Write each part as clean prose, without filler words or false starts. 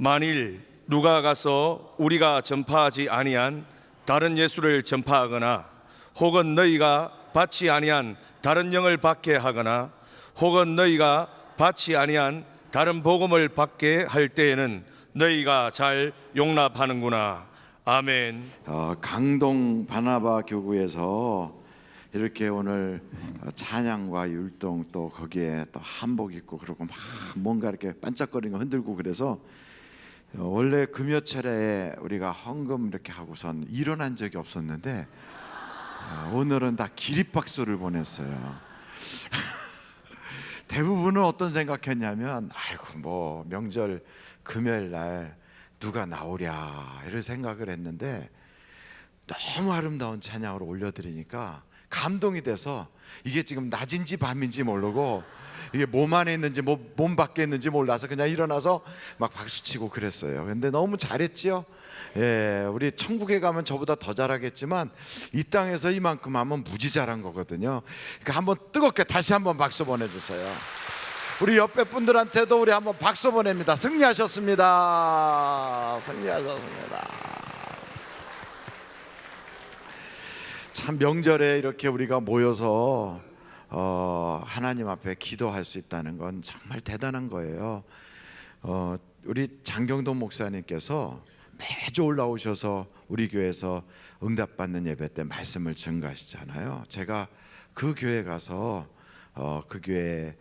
만일 누가 가서 우리가 전파하지 아니한 다른 예수를 전파하거나 혹은 너희가 받지 아니한 다른 영을 받게 하거나 혹은 너희가 받지 아니한 다른 복음을 받게 할 때에는 너희가 잘 용납하는구나. 아멘. 강동 바나바 교구에서 이렇게 오늘 찬양과 율동 또 거기에 또 한복 입고 그러고 막 뭔가 이렇게 반짝거리는 거 흔들고 그래서 원래 금요철에 우리가 헌금 이렇게 하고선 일어난 적이 없었는데 오늘은 다 기립박수를 보냈어요. 대부분은 어떤 생각했냐면 아이고 뭐 명절 금요일 날 누가 나오랴 이런 생각을 했는데 너무 아름다운 찬양으로 올려드리니까 감동이 돼서 이게 지금 낮인지 밤인지 모르고 이게 몸 안에 있는지 몸 밖에 있는지 몰라서 그냥 일어나서 막 박수치고 그랬어요. 근데 너무 잘했지요. 예, 우리 천국에 가면 저보다 더 잘하겠지만 이 땅에서 이만큼 하면 무지 잘한 거거든요. 그러니까 한번 뜨겁게 다시 한번 박수 보내주세요. 우리 옆에 분들한테도 우리 한번 박수 보냅니다. 승리하셨습니다. 승리하셨습니다. 참 명절에 이렇게 우리가 모여서 하나님 앞에 기도할 수 있다는 건 정말 대단한 거예요. 우리 장경동 목사님께서 매주 올라오셔서 우리 교회에서 응답받는 예배 때 말씀을 증거하시잖아요. 제가 그 교회 가서 그 교회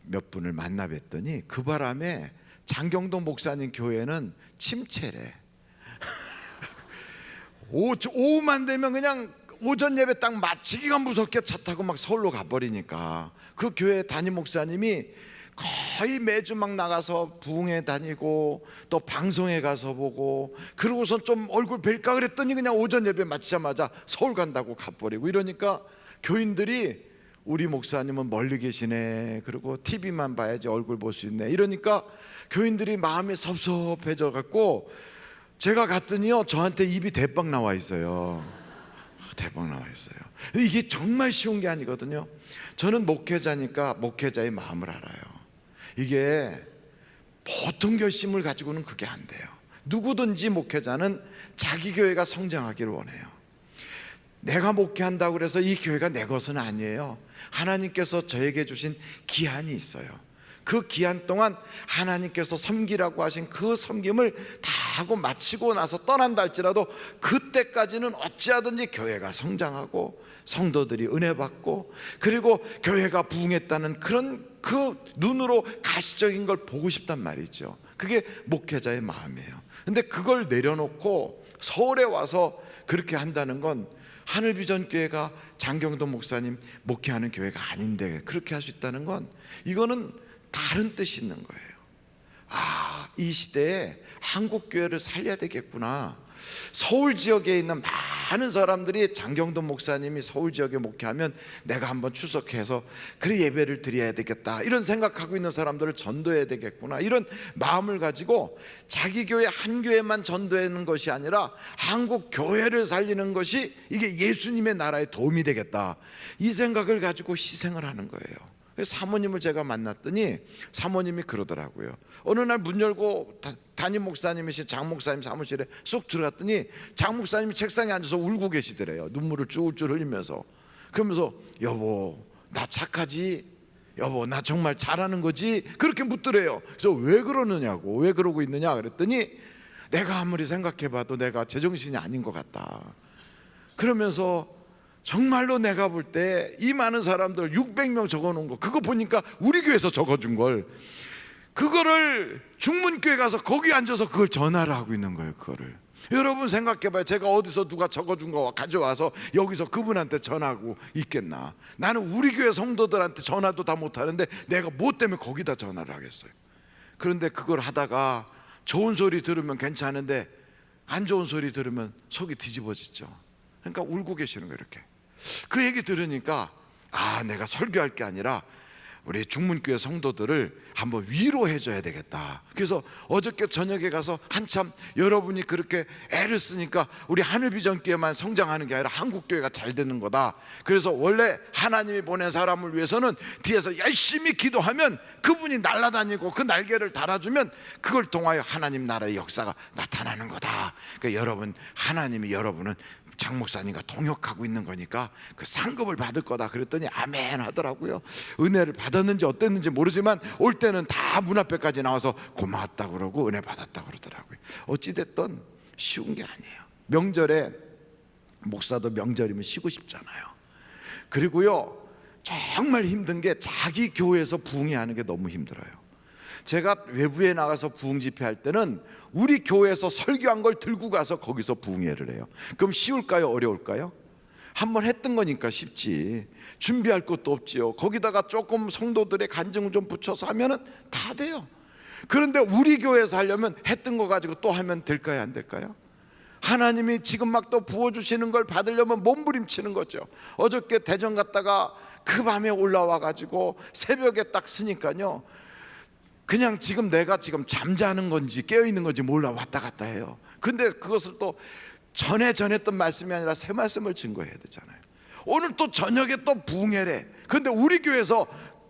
몇 분을 만나 뵀더니 그 바람에 장경동 목사님 교회는 침체래. 오후만 되면 그냥 오전 예배 딱 마치기가 무섭게 차 타고 막 서울로 가버리니까 그 교회 담임 목사님이 거의 매주 막 나가서 부흥회 다니고 또 방송에 가서 보고 그러고선 좀 얼굴 뵐까 그랬더니 그냥 오전 예배 마치자마자 서울 간다고 가버리고 이러니까 교인들이 우리 목사님은 멀리 계시네, 그리고 TV만 봐야지 얼굴 볼 수 있네 이러니까 교인들이 마음이 섭섭해져 갖고 제가 갔더니요 저한테 입이 대빵 나와 있어요. 대박 나와 있어요. 이게 정말 쉬운 게 아니거든요. 저는 목회자니까 목회자의 마음을 알아요. 이게 보통 결심을 가지고는 그게 안 돼요. 누구든지 목회자는 자기 교회가 성장하기를 원해요. 내가 목회한다고 해서 이 교회가 내 것은 아니에요. 하나님께서 저에게 주신 기한이 있어요. 그 기한 동안 하나님께서 섬기라고 하신 그 섬김을 다 하고 마치고 나서 떠난다 할지라도 그때까지는 어찌하든지 교회가 성장하고 성도들이 은혜 받고 그리고 교회가 부흥했다는 그런 그 눈으로 가시적인 걸 보고 싶단 말이죠. 그게 목회자의 마음이에요. 근데 그걸 내려놓고 서울에 와서 그렇게 한다는 건 하늘비전교회가 장경동 목사님 목회하는 교회가 아닌데 그렇게 할 수 있다는 건 이거는 다른 뜻이 있는 거예요. 아, 이 시대에 한국교회를 살려야 되겠구나. 서울 지역에 있는 많은 사람들이 장경동 목사님이 서울 지역에 목회하면 내가 한번 출석해서 그래 예배를 드려야 되겠다 이런 생각하고 있는 사람들을 전도해야 되겠구나 이런 마음을 가지고 자기 교회 한 교회만 전도하는 것이 아니라 한국 교회를 살리는 것이 이게 예수님의 나라에 도움이 되겠다 이 생각을 가지고 희생을 하는 거예요. 사모님을 제가 만났더니 사모님이 그러더라고요. 어느 날 문 열고 담임 목사님이신 장 목사님 사무실에 쏙 들어갔더니 장 목사님이 책상에 앉아서 울고 계시더래요. 눈물을 쭈울쭈울 흘리면서. 그러면서 여보 나 착하지? 여보 나 정말 잘하는 거지? 그렇게 묻더래요. 그래서 왜 그러느냐고, 왜 그러고 있느냐 그랬더니 내가 아무리 생각해봐도 내가 제정신이 아닌 것 같다. 그러면서 정말로 내가 볼 때 이 많은 사람들 600명 적어놓은 거 그거 보니까 우리 교회에서 적어준 걸 그거를 중문교회 가서 거기 앉아서 그걸 전화를 하고 있는 거예요. 그거를 여러분 생각해봐요. 제가 어디서 누가 적어준 거 가져와서 여기서 그분한테 전화하고 있겠나. 나는 우리 교회 성도들한테 전화도 다 못하는데 내가 뭐 때문에 거기다 전화를 하겠어요. 그런데 그걸 하다가 좋은 소리 들으면 괜찮은데 안 좋은 소리 들으면 속이 뒤집어지죠. 그러니까 울고 계시는 거예요. 이렇게 그 얘기 들으니까 아 내가 설교할 게 아니라 우리 중문교회 성도들을 한번 위로해 줘야 되겠다. 그래서 어저께 저녁에 가서 한참 여러분이 그렇게 애를 쓰니까 우리 하늘비전교회만 성장하는 게 아니라 한국교회가 잘 되는 거다. 그래서 원래 하나님이 보낸 사람을 위해서는 뒤에서 열심히 기도하면 그분이 날아다니고 그 날개를 달아주면 그걸 통하여 하나님 나라의 역사가 나타나는 거다. 그러니까 여러분, 하나님이 여러분은 장 목사님과 동역하고 있는 거니까 그 상급을 받을 거다. 그랬더니 아멘 하더라고요. 은혜를 받았는지 어땠는지 모르지만 올 때는 다 문 앞에까지 나와서 고마웠다고 그러고 은혜 받았다고 그러더라고요. 어찌됐든 쉬운 게 아니에요. 명절에, 목사도 명절이면 쉬고 싶잖아요. 그리고요, 정말 힘든 게 자기 교회에서 부흥회하는 게 너무 힘들어요. 제가 외부에 나가서 부흥 집회할 때는 우리 교회에서 설교한 걸 들고 가서 거기서 부흥회를 해요. 그럼 쉬울까요? 어려울까요? 한번 했던 거니까 쉽지. 준비할 것도 없지요. 거기다가 조금 성도들의 간증을 좀 붙여서 하면은 다 돼요. 그런데 우리 교회에서 하려면 했던 거 가지고 또 하면 될까요? 안 될까요? 하나님이 지금 막 또 부어주시는 걸 받으려면 몸부림치는 거죠. 어저께 대전 갔다가 그 밤에 올라와 가지고 새벽에 딱 쓰니까요, 그냥 지금 내가 지금 잠자는 건지 깨어있는 건지 몰라 왔다 갔다 해요. 근데 그것을 또 전에 전했던 말씀이 아니라 새 말씀을 증거해야 되잖아요. 오늘 또 저녁에 또 부흥회래. 근데 우리 교회에서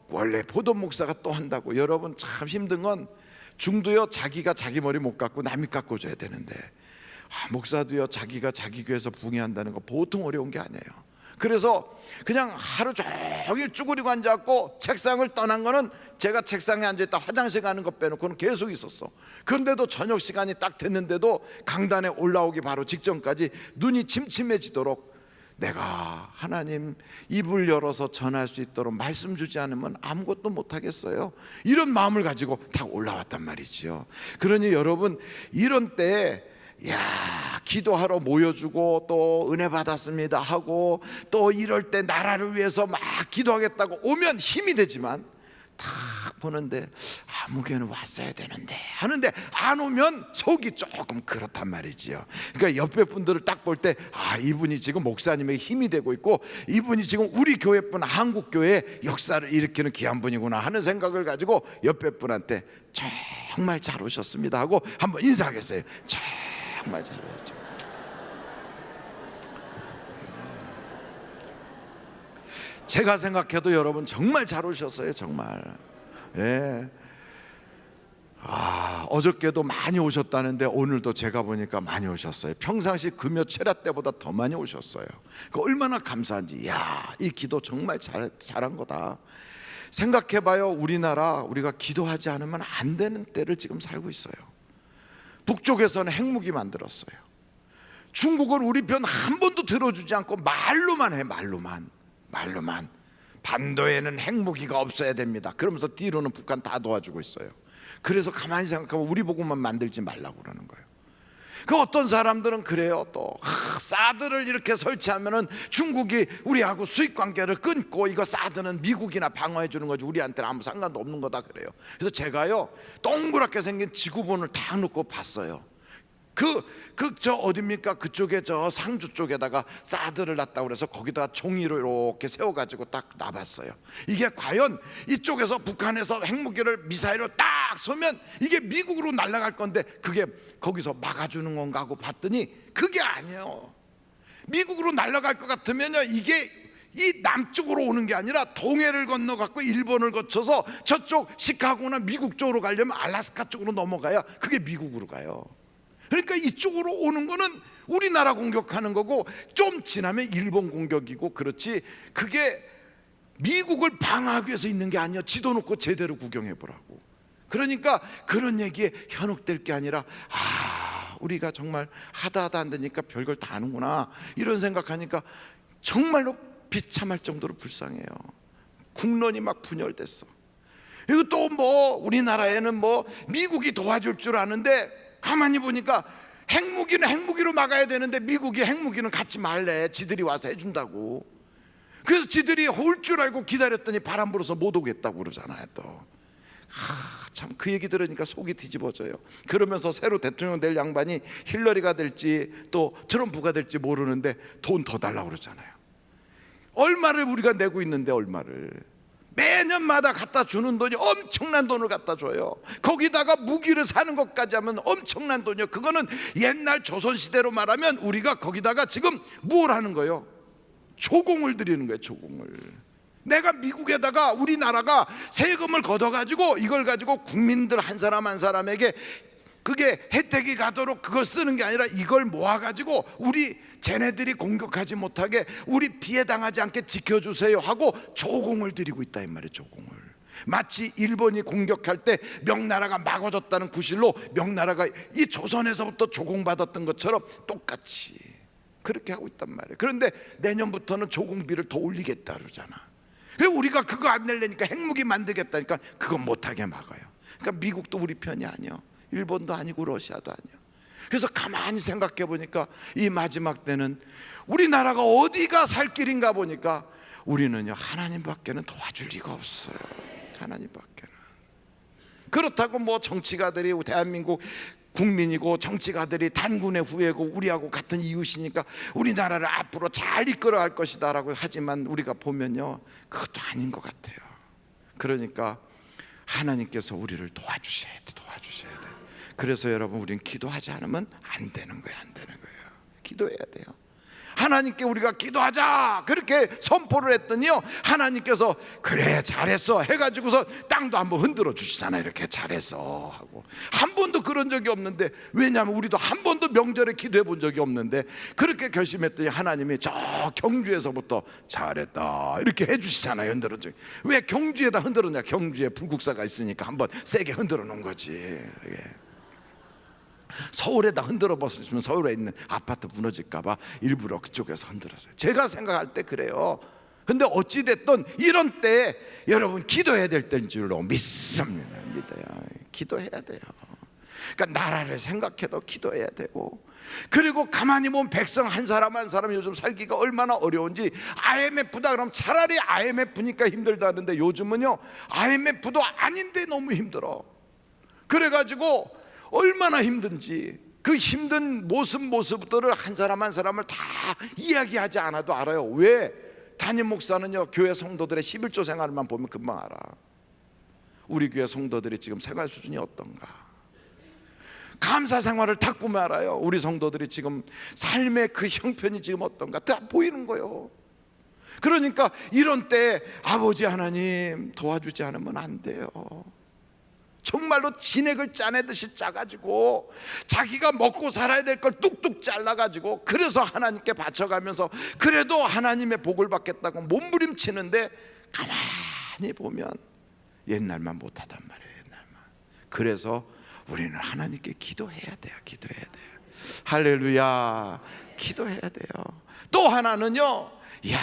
원래 보던 목사가 또 한다고. 여러분 참 힘든 건, 중도요 자기가 자기 머리 못 깎고 남이 깎아줘야 되는데, 목사도요 자기가 자기 교회에서 부흥회 한다는 거 보통 어려운 게 아니에요. 그래서 그냥 하루 종일 쭈그리고 앉아갖고 책상을 떠난 거는, 제가 책상에 앉아있다 화장실 가는 거 빼놓고는 계속 있었어. 그런데도 저녁 시간이 딱 됐는데도 강단에 올라오기 바로 직전까지 눈이 침침해지도록, 내가 하나님 입을 열어서 전할 수 있도록 말씀 주지 않으면 아무것도 못하겠어요, 이런 마음을 가지고 딱 올라왔단 말이지요. 그러니 여러분, 이런 때에 기도하러 모여주고 또 은혜 받았습니다 하고 또 이럴 때 나라를 위해서 막 기도하겠다고 오면 힘이 되지만, 딱 보는데 아무 교회는 왔어야 되는데 하는데 안 오면 속이 조금 그렇단 말이지요. 그러니까 옆에 분들을 딱 볼 때, 이분이 지금 목사님에게 힘이 되고 있고 이분이 지금 우리 교회뿐 한국교회의 역사를 일으키는 귀한 분이구나 하는 생각을 가지고 옆에 분한테 정말 잘 오셨습니다 하고 한번 인사하겠어요. 정말 잘했죠. 제가 생각해도 여러분 정말 잘 오셨어요. 정말. 예. 어저께도 많이 오셨다는데 오늘도 제가 보니까 많이 오셨어요. 평상시 금요 철야 때보다 더 많이 오셨어요. 그 얼마나 감사한지. 이 기도 정말 잘한 거다. 생각해봐요. 우리나라, 우리가 기도하지 않으면 안 되는 때를 지금 살고 있어요. 북쪽에서는 핵무기 만들었어요. 중국은 우리 편 한 번도 들어주지 않고 말로만 해. 말로만. 반도에는 핵무기가 없어야 됩니다. 그러면서 뒤로는 북한 다 도와주고 있어요. 그래서 가만히 생각하면 우리 보고만 만들지 말라고 그러는 거예요. 그 어떤 사람들은 그래요. 또 사드를 이렇게 설치하면은 중국이 우리하고 수익 관계를 끊고, 이거 사드는 미국이나 방어해 주는 거지 우리한테는 아무 상관도 없는 거다 그래요. 그래서 제가요 동그랗게 생긴 지구본을 다 놓고 봤어요. 저 어딥니까? 그쪽에 저 상주 쪽에다가 사드를 놨다고 그래서 거기다가 종이로 이렇게 세워가지고 딱 놔봤어요. 이게 과연 이쪽에서 북한에서 핵무기를 미사일로 딱 쏘면 이게 미국으로 날아갈 건데 그게 거기서 막아주는 건가 하고 봤더니 그게 아니에요. 미국으로 날아갈 것 같으면요, 이게 이 남쪽으로 오는 게 아니라 동해를 건너갖고 일본을 거쳐서 저쪽 시카고나 미국 쪽으로 가려면 알라스카 쪽으로 넘어가야 그게 미국으로 가요. 그러니까 이쪽으로 오는 거는 우리나라 공격하는 거고, 좀 지나면 일본 공격이고, 그렇지 그게 미국을 방어하기 위해서 있는 게 아니야. 지도 놓고 제대로 구경해 보라고. 그러니까 그런 얘기에 현혹될 게 아니라, 우리가 정말 하다 안 되니까 별걸 다 아는구나, 이런 생각하니까 정말로 비참할 정도로 불쌍해요. 국론이 막 분열됐어. 이거 또 뭐 우리나라에는 뭐 미국이 도와줄 줄 아는데, 가만히 보니까 핵무기는 핵무기로 막아야 되는데 미국이 핵무기는 갖지 말래. 지들이 와서 해준다고. 그래서 지들이 올 줄 알고 기다렸더니 바람 불어서 못 오겠다고 그러잖아요. 또 참 그 얘기 들으니까 속이 뒤집어져요. 그러면서 새로 대통령 될 양반이 힐러리가 될지 또 트럼프가 될지 모르는데 돈 더 달라고 그러잖아요. 얼마를 우리가 내고 있는데, 얼마를 매년마다 갖다 주는 돈이 엄청난 돈을 갖다 줘요. 거기다가 무기를 사는 것까지 하면 엄청난 돈이요. 그거는 옛날 조선시대로 말하면 우리가 거기다가 지금 뭘 하는 거예요? 조공을 드리는 거예요. 조공을. 내가 미국에다가 우리나라가 세금을 걷어가지고 이걸 가지고 국민들 한 사람 한 사람에게 그게 혜택이 가도록 그걸 쓰는 게 아니라 이걸 모아가지고 우리 쟤네들이 공격하지 못하게 우리 피해당하지 않게 지켜주세요 하고 조공을 드리고 있다 이 말이에요. 조공을. 마치 일본이 공격할 때 명나라가 막아줬다는 구실로 명나라가 이 조선에서부터 조공받았던 것처럼 똑같이 그렇게 하고 있단 말이에요. 그런데 내년부터는 조공비를 더 올리겠다 그러잖아. 그리고 우리가 그거 안 내려니까 핵무기 만들겠다니까 그건 못하게 막아요. 그러니까 미국도 우리 편이 아니야. 일본도 아니고 러시아도 아니야. 그래서 가만히 생각해 보니까 이 마지막 때는 우리나라가 어디가 살 길인가 보니까 우리는요 하나님밖에는 도와줄 리가 없어요. 하나님밖에는. 그렇다고 뭐 정치가들이 대한민국 국민이고 정치가들이 단군의 후예고 우리하고 같은 이웃이니까 우리나라를 앞으로 잘 이끌어갈 것이다 라고 하지만 우리가 보면요 그것도 아닌 것 같아요. 그러니까 하나님께서 우리를 도와주셔야 돼. 도와주셔야 돼. 그래서 여러분 우리는 기도하지 않으면 안 되는 거예요. 안 되는 거예요. 기도해야 돼요. 하나님께 우리가 기도하자 그렇게 선포를 했더니요 하나님께서 그래 잘했어 해가지고서 땅도 한번 흔들어 주시잖아요. 이렇게 잘했어 하고. 한 번도 그런 적이 없는데, 왜냐하면 우리도 한 번도 명절에 기도해 본 적이 없는데 그렇게 결심했더니 하나님이 저 경주에서부터 잘했다 이렇게 해주시잖아요. 흔들어 줘. 왜 경주에다 흔들었냐? 경주에 불국사가 있으니까 한번 세게 흔들어 놓은 거지. 서울에다 흔들어 봤으면 서울에 있는 아파트 무너질까봐 일부러 그쪽에서 흔들었어요. 제가 생각할 때 그래요. 근데 어찌됐든 이런 때 여러분 기도해야 될 때인 줄로 믿습니다. 믿어요. 기도해야 돼요. 그러니까 나라를 생각해도 기도해야 되고, 그리고 가만히 보면 백성 한 사람 한 사람 요즘 살기가 얼마나 어려운지. IMF다 그러면 차라리 IMF니까 힘들다는데 요즘은요 IMF도 아닌데 너무 힘들어. 그래가지고 얼마나 힘든지 그 힘든 모습들을 한 사람 한 사람을 다 이야기하지 않아도 알아요. 왜? 담임 목사는요 교회 성도들의 11조 생활만 보면 금방 알아. 우리 교회 성도들이 지금 생활 수준이 어떤가. 감사 생활을 딱 보면 알아요. 우리 성도들이 지금 삶의 그 형편이 지금 어떤가 다 보이는 거예요. 그러니까 이런 때 아버지 하나님 도와주지 않으면 안 돼요. 정말로 진액을 짜내듯이 짜가지고 자기가 먹고 살아야 될 걸 뚝뚝 잘라가지고 그래서 하나님께 바쳐가면서 그래도 하나님의 복을 받겠다고 몸부림치는데 가만히 보면 옛날만 못하단 말이에요. 옛날만. 그래서 우리는 하나님께 기도해야 돼요. 기도해야 돼요. 할렐루야. 기도해야 돼요. 또 하나는요, 이야,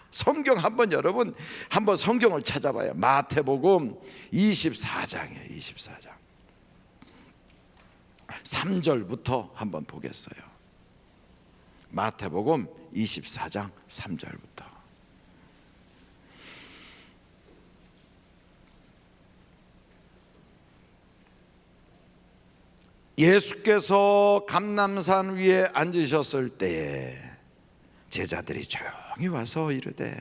성경 한번 여러분 한번 성경을 찾아봐요. 마태복음 24장이에요. 24장 3절부터 한번 보겠어요. 마태복음 24장 3절부터. 예수께서 감람산 위에 앉으셨을 때에 제자들이 조용히 와서 이르되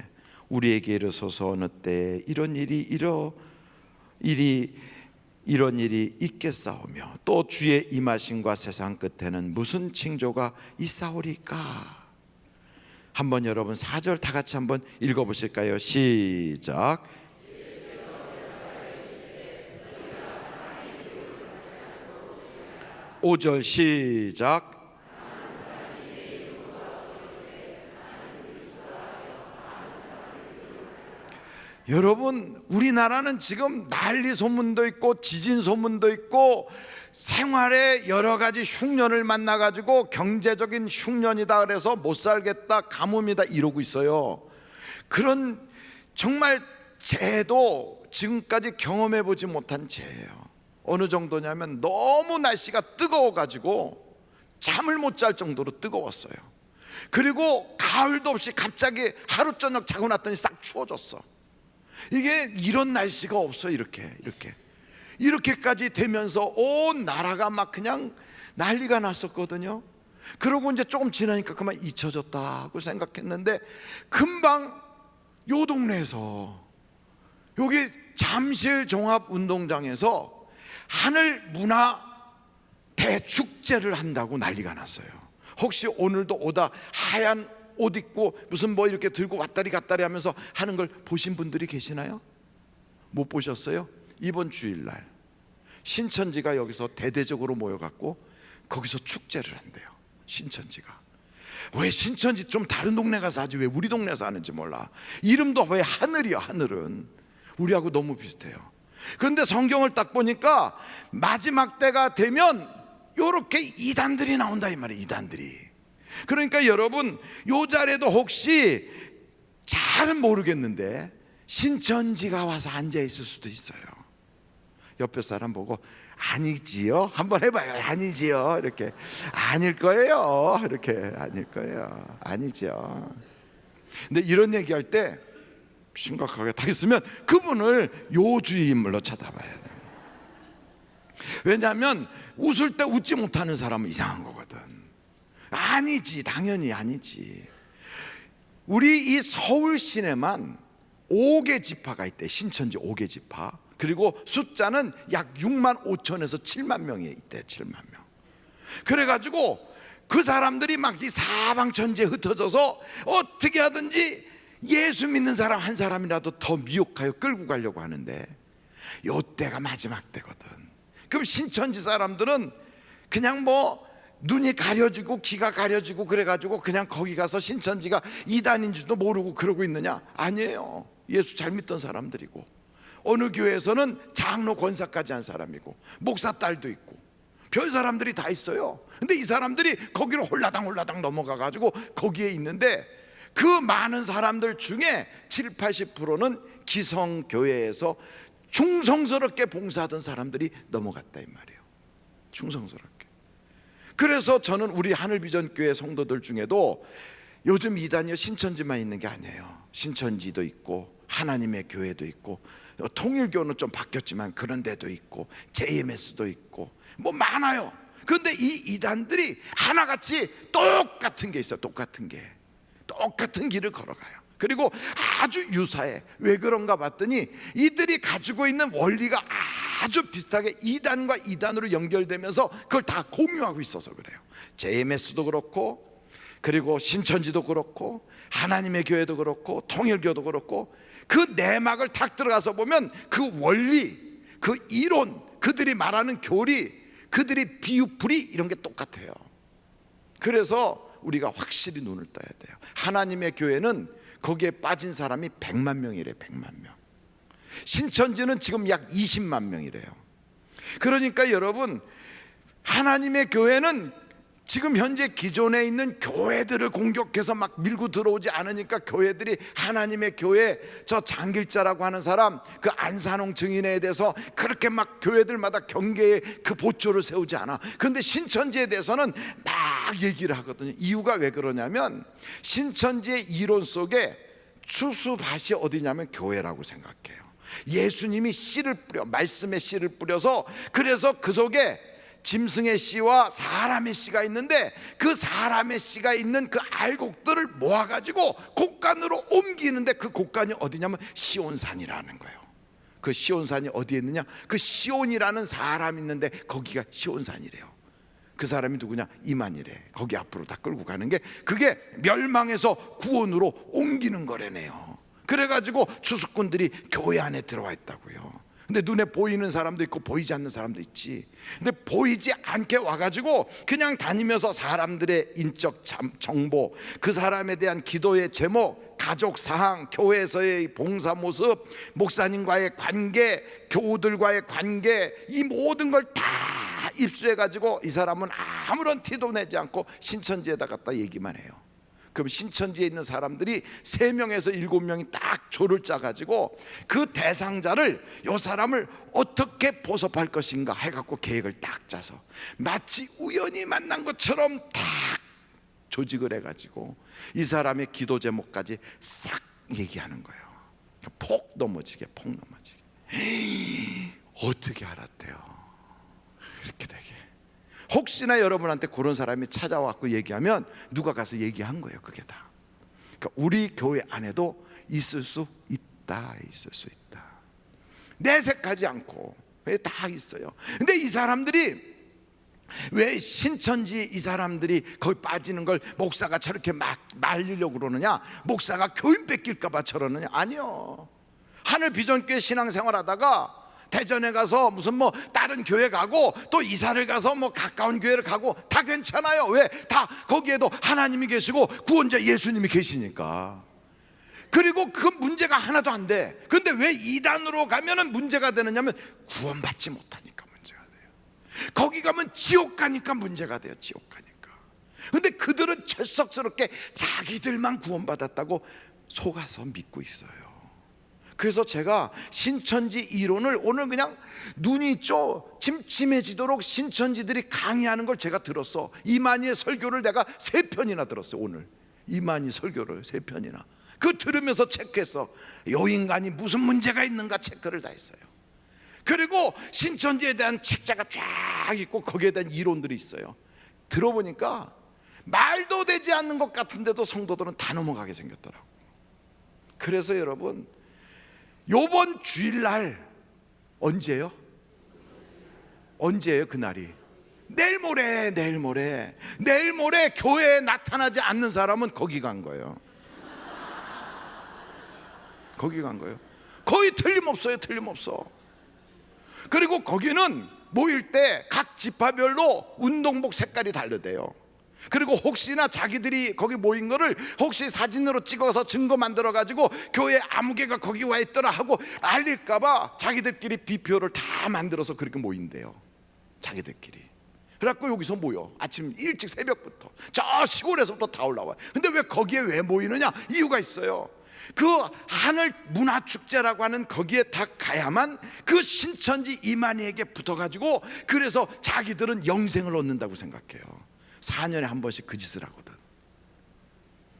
우리에게 이르소서 어느 때에 이런 일이 있겠사오며 또 주의 임하심과 세상 끝에는 무슨 징조가 있사오리까. 한번 여러분 4절 다 같이 한번 읽어보실까요? 시작. 5절 시작. 여러분 우리나라는 지금 난리 소문도 있고 지진 소문도 있고 생활에 여러 가지 흉년을 만나가지고 경제적인 흉년이다 그래서 못 살겠다 가뭄이다 이러고 있어요. 그런 정말 재해도 지금까지 경험해 보지 못한 재해예요. 어느 정도냐면 너무 날씨가 뜨거워가지고 잠을 못 잘 정도로 뜨거웠어요. 그리고 가을도 없이 갑자기 하루 저녁 자고 났더니 싹 추워졌어. 이게 이런 날씨가 없어. 이렇게까지 되면서 온 나라가 막 그냥 난리가 났었거든요. 그러고 이제 조금 지나니까 그만 잊혀졌다고 생각했는데 금방 요 동네에서 여기 잠실 종합운동장에서 하늘 문화 대축제를 한다고 난리가 났어요. 혹시 오늘도 오다 하얀 옷 입고 무슨 뭐 이렇게 들고 왔다리 갔다리 하면서 하는 걸 보신 분들이 계시나요? 못 보셨어요? 이번 주일날 신천지가 여기서 대대적으로 모여갖고 거기서 축제를 한대요. 신천지가. 왜 신천지 좀 다른 동네 가서 하지 왜 우리 동네에서 하는지 몰라. 이름도 왜 하늘이야. 하늘은 우리하고 너무 비슷해요. 그런데 성경을 딱 보니까 마지막 때가 되면 요렇게 이단들이 나온다 이 말이에요. 이단들이. 그러니까 여러분 요 자리에도 혹시 잘은 모르겠는데 신천지가 와서 앉아 있을 수도 있어요. 옆에 사람 보고 아니지요? 한번 해봐요. 아니지요? 이렇게 아닐 거예요. 이렇게 아닐 거예요. 아니죠. 근데 이런 얘기할 때 심각하게 타겠으면 그분을 요주의 인물로 쳐다봐야 돼요. 왜냐하면 웃을 때 웃지 못하는 사람은 이상한 거거든. 아니지, 당연히 아니지. 우리 이 서울 시내만 5개 지파가 있대. 신천지 5개 지파. 그리고 숫자는 약 6만 5천에서 7만 명이 있대. 7만 명. 그래가지고 그 사람들이 막 이 사방천지에 흩어져서 어떻게 하든지 예수 믿는 사람 한 사람이라도 더 미혹하여 끌고 가려고 하는데 요 때가 마지막 때거든. 그럼 신천지 사람들은 그냥 뭐 눈이 가려지고 귀가 가려지고 그래가지고 그냥 거기 가서 신천지가 이단인지도 모르고 그러고 있느냐? 아니에요. 예수 잘 믿던 사람들이고 어느 교회에서는 장로 권사까지 한 사람이고 목사 딸도 있고 별 사람들이 다 있어요. 근데 이 사람들이 거기로 홀라당 넘어가가지고 거기에 있는데 그 많은 사람들 중에 7, 80%는 기성교회에서 충성스럽게 봉사하던 사람들이 넘어갔다 이 말이에요. 충성스럽게. 그래서 저는 우리 하늘비전교회 성도들 중에도 요즘 이단이요 신천지만 있는 게 아니에요. 신천지도 있고 하나님의 교회도 있고 통일교는 좀 바뀌었지만 그런 데도 있고 JMS도 있고 뭐 많아요. 그런데 이 이단들이 하나같이 똑같은 게 있어요. 똑같은 길을 걸어가요. 그리고 아주 유사해. 왜 그런가 봤더니 이들이 가지고 있는 원리가 아주 비슷하게 이단과 이단으로 연결되면서 그걸 다 공유하고 있어서 그래요. JMS도 그렇고 그리고 신천지도 그렇고 하나님의 교회도 그렇고 통일교도 그렇고 그 내막을 탁 들어가서 보면 그 원리, 그 이론, 그들이 말하는 교리, 그들이 비유풀이 이런 게 똑같아요. 그래서 우리가 확실히 눈을 떠야 돼요. 하나님의 교회는 거기에 빠진 사람이 100만 명이래. 100만 명. 신천지는 지금 약 20만 명이래요. 그러니까 여러분 하나님의 교회는 지금 현재 기존에 있는 교회들을 공격해서 막 밀고 들어오지 않으니까 교회들이 하나님의 교회 저 장길자라고 하는 사람 그 안산홍 증인에 대해서 그렇게 막 교회들마다 경계의 그 보초를 세우지 않아. 그런데 신천지에 대해서는 막 얘기를 하거든요. 이유가 왜 그러냐면 신천지의 이론 속에 추수밭이 어디냐면 교회라고 생각해요. 예수님이 씨를 뿌려 말씀의 씨를 뿌려서 그래서 그 속에 짐승의 씨와 사람의 씨가 있는데 그 사람의 씨가 있는 그 알곡들을 모아가지고 곡간으로 옮기는데 그 곡간이 어디냐면 시온산이라는 거예요. 그 시온산이 어디에 있느냐? 그 시온이라는 사람이 있는데 거기가 시온산이래요. 그 사람이 누구냐? 이만희래. 거기 앞으로 다 끌고 가는 게 그게 멸망에서 구원으로 옮기는 거래네요. 그래가지고 추수꾼들이 교회 안에 들어와 있다고요. 근데 눈에 보이는 사람도 있고 보이지 않는 사람도 있지. 근데 보이지 않게 와가지고 그냥 다니면서 사람들의 인적 정보, 그 사람에 대한 기도의 제목, 가족 사항, 교회에서의 봉사 모습, 목사님과의 관계, 교우들과의 관계, 이 모든 걸 다 입수해가지고 이 사람은 아무런 티도 내지 않고 신천지에다 갖다 얘기만 해요. 그럼 신천지에 있는 사람들이 3명에서 7명이 딱 조를 짜가지고 그 대상자를 요 사람을 어떻게 보섭할 것인가 해갖고 계획을 딱 짜서 마치 우연히 만난 것처럼 딱 조직을 해가지고 이 사람의 기도 제목까지 싹 얘기하는 거예요. 폭 넘어지게. 어떻게 알았대요? 이렇게 되게. 혹시나 여러분한테 그런 사람이 찾아왔고 얘기하면 누가 가서 얘기한 거예요. 그게 다. 그러니까 우리 교회 안에도 있을 수 있다. 내색하지 않고 다 있어요. 근데 이 사람들이 왜 신천지 이 사람들이 거기 빠지는 걸 목사가 저렇게 막 말리려고 그러느냐, 목사가 교인 뺏길까 봐 저러느냐? 아니요. 하늘 비전교회 신앙생활 하다가 대전에 가서 무슨 뭐 다른 교회 가고 또 이사를 가서 뭐 가까운 교회를 가고 다 괜찮아요. 왜? 다 거기에도 하나님이 계시고 구원자 예수님이 계시니까. 그리고 그 문제가 하나도 안 돼. 그런데 왜 이단으로 가면은 문제가 되느냐면 구원받지 못하니까 문제가 돼요. 거기 가면 지옥 가니까 문제가 돼요. 지옥 가니까. 근데 그들은 철석스럽게 자기들만 구원받았다고 속아서 믿고 있어요. 그래서 제가 신천지 이론을 오늘 그냥 눈이 침침해지도록 신천지들이 강의하는 걸 제가 들었어. 이만희의 설교를 내가 3편이나 들었어요. 오늘 이만희 설교를 3편이나. 그거 들으면서 체크했어. 요 인간이 무슨 문제가 있는가 체크를 다 했어요. 그리고 신천지에 대한 책자가 쫙 있고 거기에 대한 이론들이 있어요. 들어보니까 말도 되지 않는 것 같은데도 성도들은 다 넘어가게 생겼더라고. 그래서 여러분, 요번 주일날 언제요? 언제예요 그날이? 내일 모레 교회에 나타나지 않는 사람은 거기 간 거예요. 거기 간 거예요. 거의 틀림없어요. 틀림없어. 그리고 거기는 모일 때 각 지파별로 운동복 색깔이 다르대요. 그리고 혹시나 자기들이 거기 모인 거를 혹시 사진으로 찍어서 증거 만들어 가지고 교회 아무개가 거기 와 있더라 하고 알릴까 봐 자기들끼리 비표를 다 만들어서 그렇게 모인대요. 자기들끼리. 그래갖고 여기서 모여. 아침 일찍 새벽부터 저 시골에서부터 다 올라와요. 근데 왜 거기에 왜 모이느냐? 이유가 있어요. 그 하늘 문화축제라고 하는 거기에 다 가야만 그 신천지 이만희에게 붙어가지고 그래서 자기들은 영생을 얻는다고 생각해요. 4년에 한 번씩 그 짓을 하거든.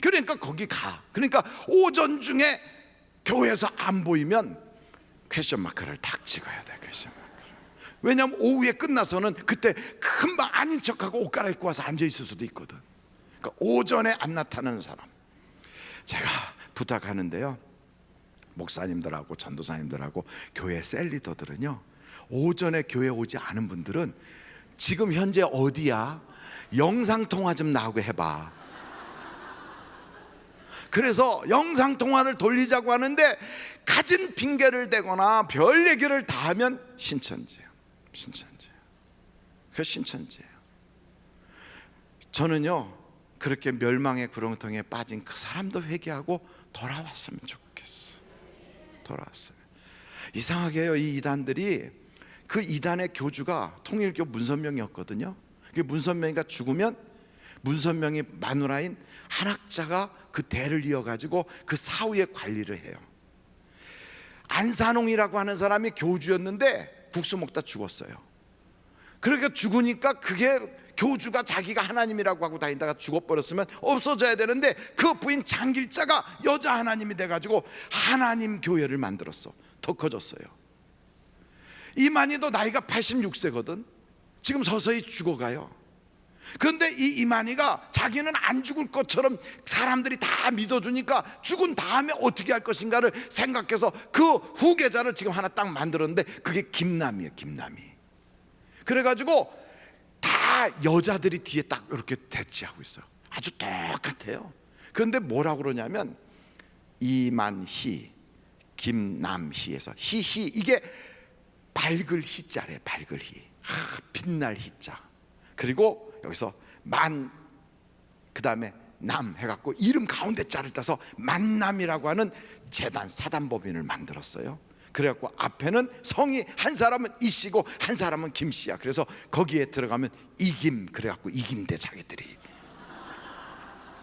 그러니까 거기 가. 그러니까 오전 중에 교회에서 안 보이면 퀘스천 마크를 딱 찍어야 돼. 퀘스천 마크를. 왜냐하면 오후에 끝나서는 그때 금방 아닌 척하고 옷 갈아입고 와서 앉아 있을 수도 있거든. 그러니까 오전에 안 나타나는 사람 제가 부탁하는데요, 목사님들하고 전도사님들하고 교회 셀리더들은요, 오전에 교회 오지 않은 분들은 지금 현재 어디야? 영상통화 좀 나오게 해봐. 그래서 영상통화를 돌리자고 하는데 가진 핑계를 대거나 별 얘기를 다 하면 신천지예요. 신천지예요. 그 신천지예요. 저는요, 그렇게 멸망의 구렁텅이에 빠진 그 사람도 회개하고 돌아왔으면 좋겠어. 돌아왔으면. 이상하게요, 이 이단들이, 그 이단의 교주가 통일교 문선명이었거든요. 문선명이가 죽으면 문선명이 마누라인 한학자가 그 대를 이어가지고 그 사후의 관리를 해요. 안산홍이라고 하는 사람이 교주였는데 국수 먹다 죽었어요. 그러니까 죽으니까 그게 교주가 자기가 하나님이라고 하고 다니다가 죽어버렸으면 없어져야 되는데 그 부인 장길자가 여자 하나님이 돼가지고 하나님 교회를 만들었어. 더 커졌어요. 이만희도 나이가 86세거든 지금 서서히 죽어가요. 그런데 이 이만희가 자기는 안 죽을 것처럼 사람들이 다 믿어주니까 죽은 다음에 어떻게 할 것인가를 생각해서 그 후계자를 지금 하나 딱 만들었는데 그게 김남이에요. 김남이. 그래가지고 다 여자들이 뒤에 딱 이렇게 대치하고 있어요. 아주 똑같아요. 그런데 뭐라고 그러냐면 이만희, 김남희에서 희희, 이게 밝을 희자래. 밝을 희, 빛날 희자. 그리고 여기서 만, 그 다음에 남 해갖고 이름 가운데 자를 따서 만남이라고 하는 재단 사단법인을 만들었어요. 그래갖고 앞에는 성이 한 사람은 이씨고 한 사람은 김씨야. 그래서 거기에 들어가면 이김, 그래갖고 이긴대 자기들이.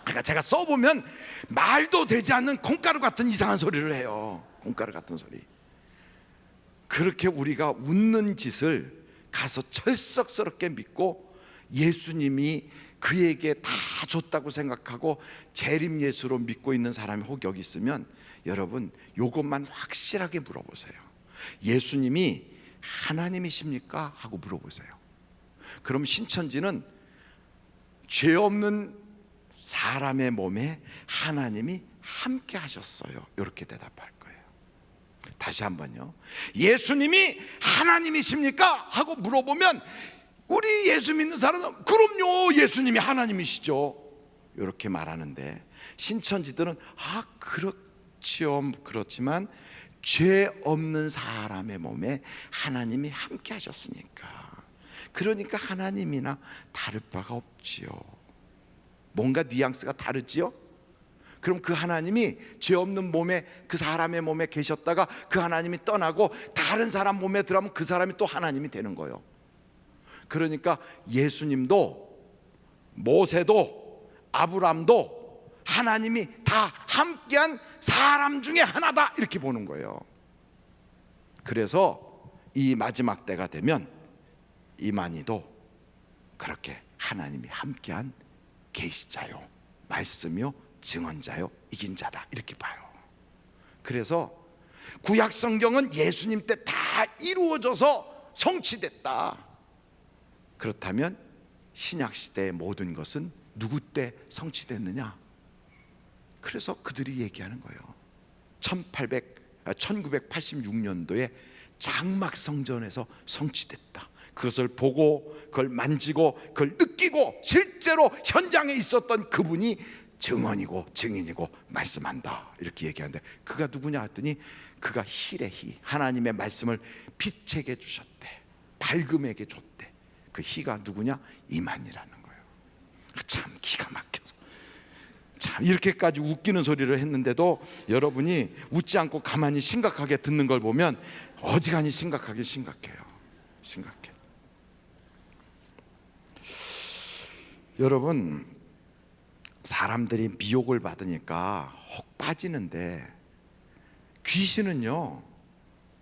그러니까 제가 써보면 말도 되지 않는 콩가루 같은 이상한 소리를 해요. 콩가루 같은 소리. 그렇게 우리가 웃는 짓을 가서 철석스럽게 믿고 예수님이 그에게 다 줬다고 생각하고 재림 예수로 믿고 있는 사람이 혹 여기 있으면 여러분 요것만 확실하게 물어보세요. 예수님이 하나님이십니까? 하고 물어보세요. 그럼 신천지는 죄 없는 사람의 몸에 하나님이 함께 하셨어요. 이렇게 대답할 거예요. 다시 한번요. 예수님이 하나님이십니까? 하고 물어보면 우리 예수 믿는 사람은 그럼요, 예수님이 하나님이시죠, 이렇게 말하는데, 신천지들은 그렇지요, 그렇지만 죄 없는 사람의 몸에 하나님이 함께 하셨으니까, 그러니까 하나님이나 다를 바가 없지요. 뭔가 뉘앙스가 다르지요? 그럼 그 하나님이 죄 없는 몸에, 그 사람의 몸에 계셨다가 그 하나님이 떠나고 다른 사람 몸에 들어가면 그 사람이 또 하나님이 되는 거예요. 그러니까 예수님도 모세도 아브라함도 하나님이 다 함께한 사람 중에 하나다, 이렇게 보는 거예요. 그래서 이 마지막 때가 되면 이만희도 그렇게 하나님이 함께한 계시자요, 말씀이요, 증언자요, 이긴 자다, 이렇게 봐요. 그래서 구약 성경은 예수님 때 다 이루어져서 성취됐다. 그렇다면 신약 시대의 모든 것은 누구 때 성취됐느냐? 그래서 그들이 얘기하는 거예요. 1986년도에 장막 성전에서 성취됐다. 그것을 보고, 그걸 만지고, 그걸 느끼고, 실제로 현장에 있었던 그분이 증언이고 증인이고 말씀한다, 이렇게 얘기하는데, 그가 누구냐 했더니 그가 희래 희, 하나님의 말씀을 빛에게 주셨대, 밝음에게 줬대. 그 희가 누구냐? 이만이라는 거예요. 참 기가 막혀서, 참 이렇게까지 웃기는 소리를 했는데도 여러분이 웃지 않고 가만히 심각하게 듣는 걸 보면 어지간히 심각하게 심각해요. 심각해. 여러분, 사람들이 미혹을 받으니까 혹 빠지는데, 귀신은요,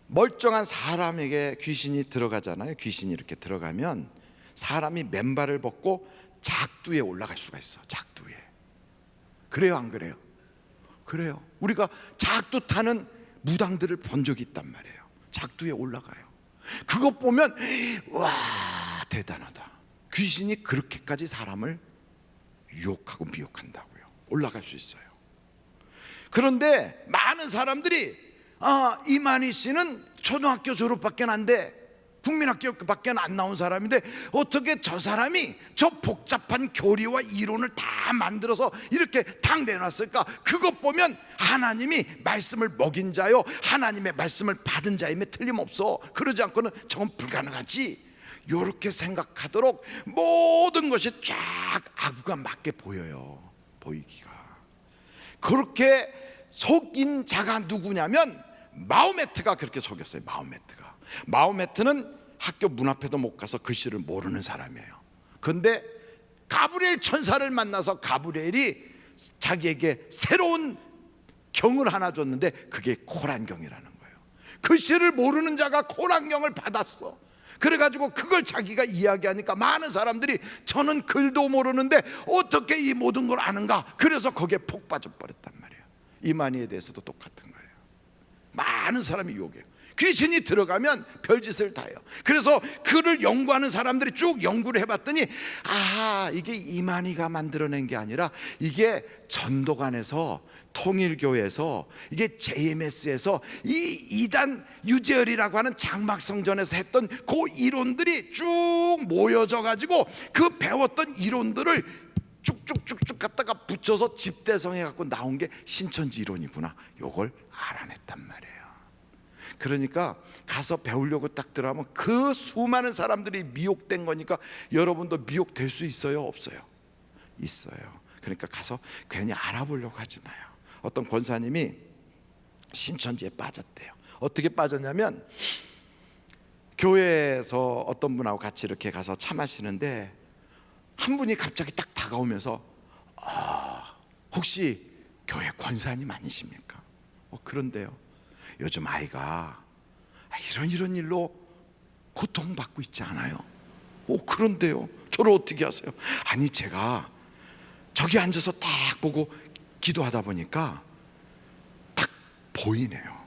멀쩡한 사람에게 귀신이 들어가잖아요. 귀신이 이렇게 들어가면 사람이 맨발을 벗고 작두에 올라갈 수가 있어. 작두에. 그래요, 안 그래요? 그래요. 우리가 작두 타는 무당들을 본 적이 있단 말이에요. 작두에 올라가요. 그것 보면 와, 대단하다. 귀신이 그렇게까지 사람을 유혹하고 미혹한다고요. 올라갈 수 있어요. 그런데 많은 사람들이 이만희 씨는 초등학교 졸업밖에 안 돼, 국민학교밖에 안 나온 사람인데 어떻게 저 사람이 저 복잡한 교리와 이론을 다 만들어서 이렇게 탁 내놨을까? 그것 보면 하나님이 말씀을 먹인 자요, 하나님의 말씀을 받은 자임에 틀림없어. 그러지 않고는 저건 불가능하지, 이렇게 생각하도록 모든 것이 쫙 아구가 맞게 보여요. 보이기가. 그렇게 속인 자가 누구냐면 마호메트가 그렇게 속였어요. 마호메트는 학교 문 앞에도 못 가서 글씨를 모르는 사람이에요. 그런데 가브리엘 천사를 만나서 가브리엘이 자기에게 새로운 경을 하나 줬는데 그게 코란경이라는 거예요. 글씨를 모르는 자가 코란경을 받았어. 그래가지고 그걸 자기가 이야기하니까 많은 사람들이 저는 글도 모르는데 어떻게 이 모든 걸 아는가? 그래서 거기에 폭 빠져버렸단 말이에요. 이만희에 대해서도 똑같은 거예요. 많은 사람이 유혹해요. 귀신이 들어가면 별짓을 다 해요. 그래서 그를 연구하는 사람들이 쭉 연구를 해봤더니 이게 이만희가 만들어낸 게 아니라 이게 전도관에서, 통일교에서, 이게 JMS에서 이 이단 유재열이라고 하는 장막성전에서 했던 그 이론들이 쭉 모여져 가지고 그 배웠던 이론들을 쭉쭉쭉쭉 갖다가 붙여서 집대성해 갖고 나온 게 신천지 이론이구나, 요걸 알아냈단 말이에요. 그러니까 가서 배우려고 딱 들어가면 그 수많은 사람들이 미혹된 거니까 여러분도 미혹될 수 있어요, 없어요? 있어요. 그러니까 가서 괜히 알아보려고 하지 마요. 어떤 권사님이 신천지에 빠졌대요. 어떻게 빠졌냐면 교회에서 어떤 분하고 같이 이렇게 가서 차 마시는데 한 분이 갑자기 딱 다가오면서 혹시 교회 권사님 아니십니까? 그런데요, 요즘 아이가 이런 일로 고통받고 있지 않아요? 그런데요, 저를 어떻게 아세요? 아니, 제가 저기 앉아서 딱 보고 기도하다 보니까 딱 보이네요.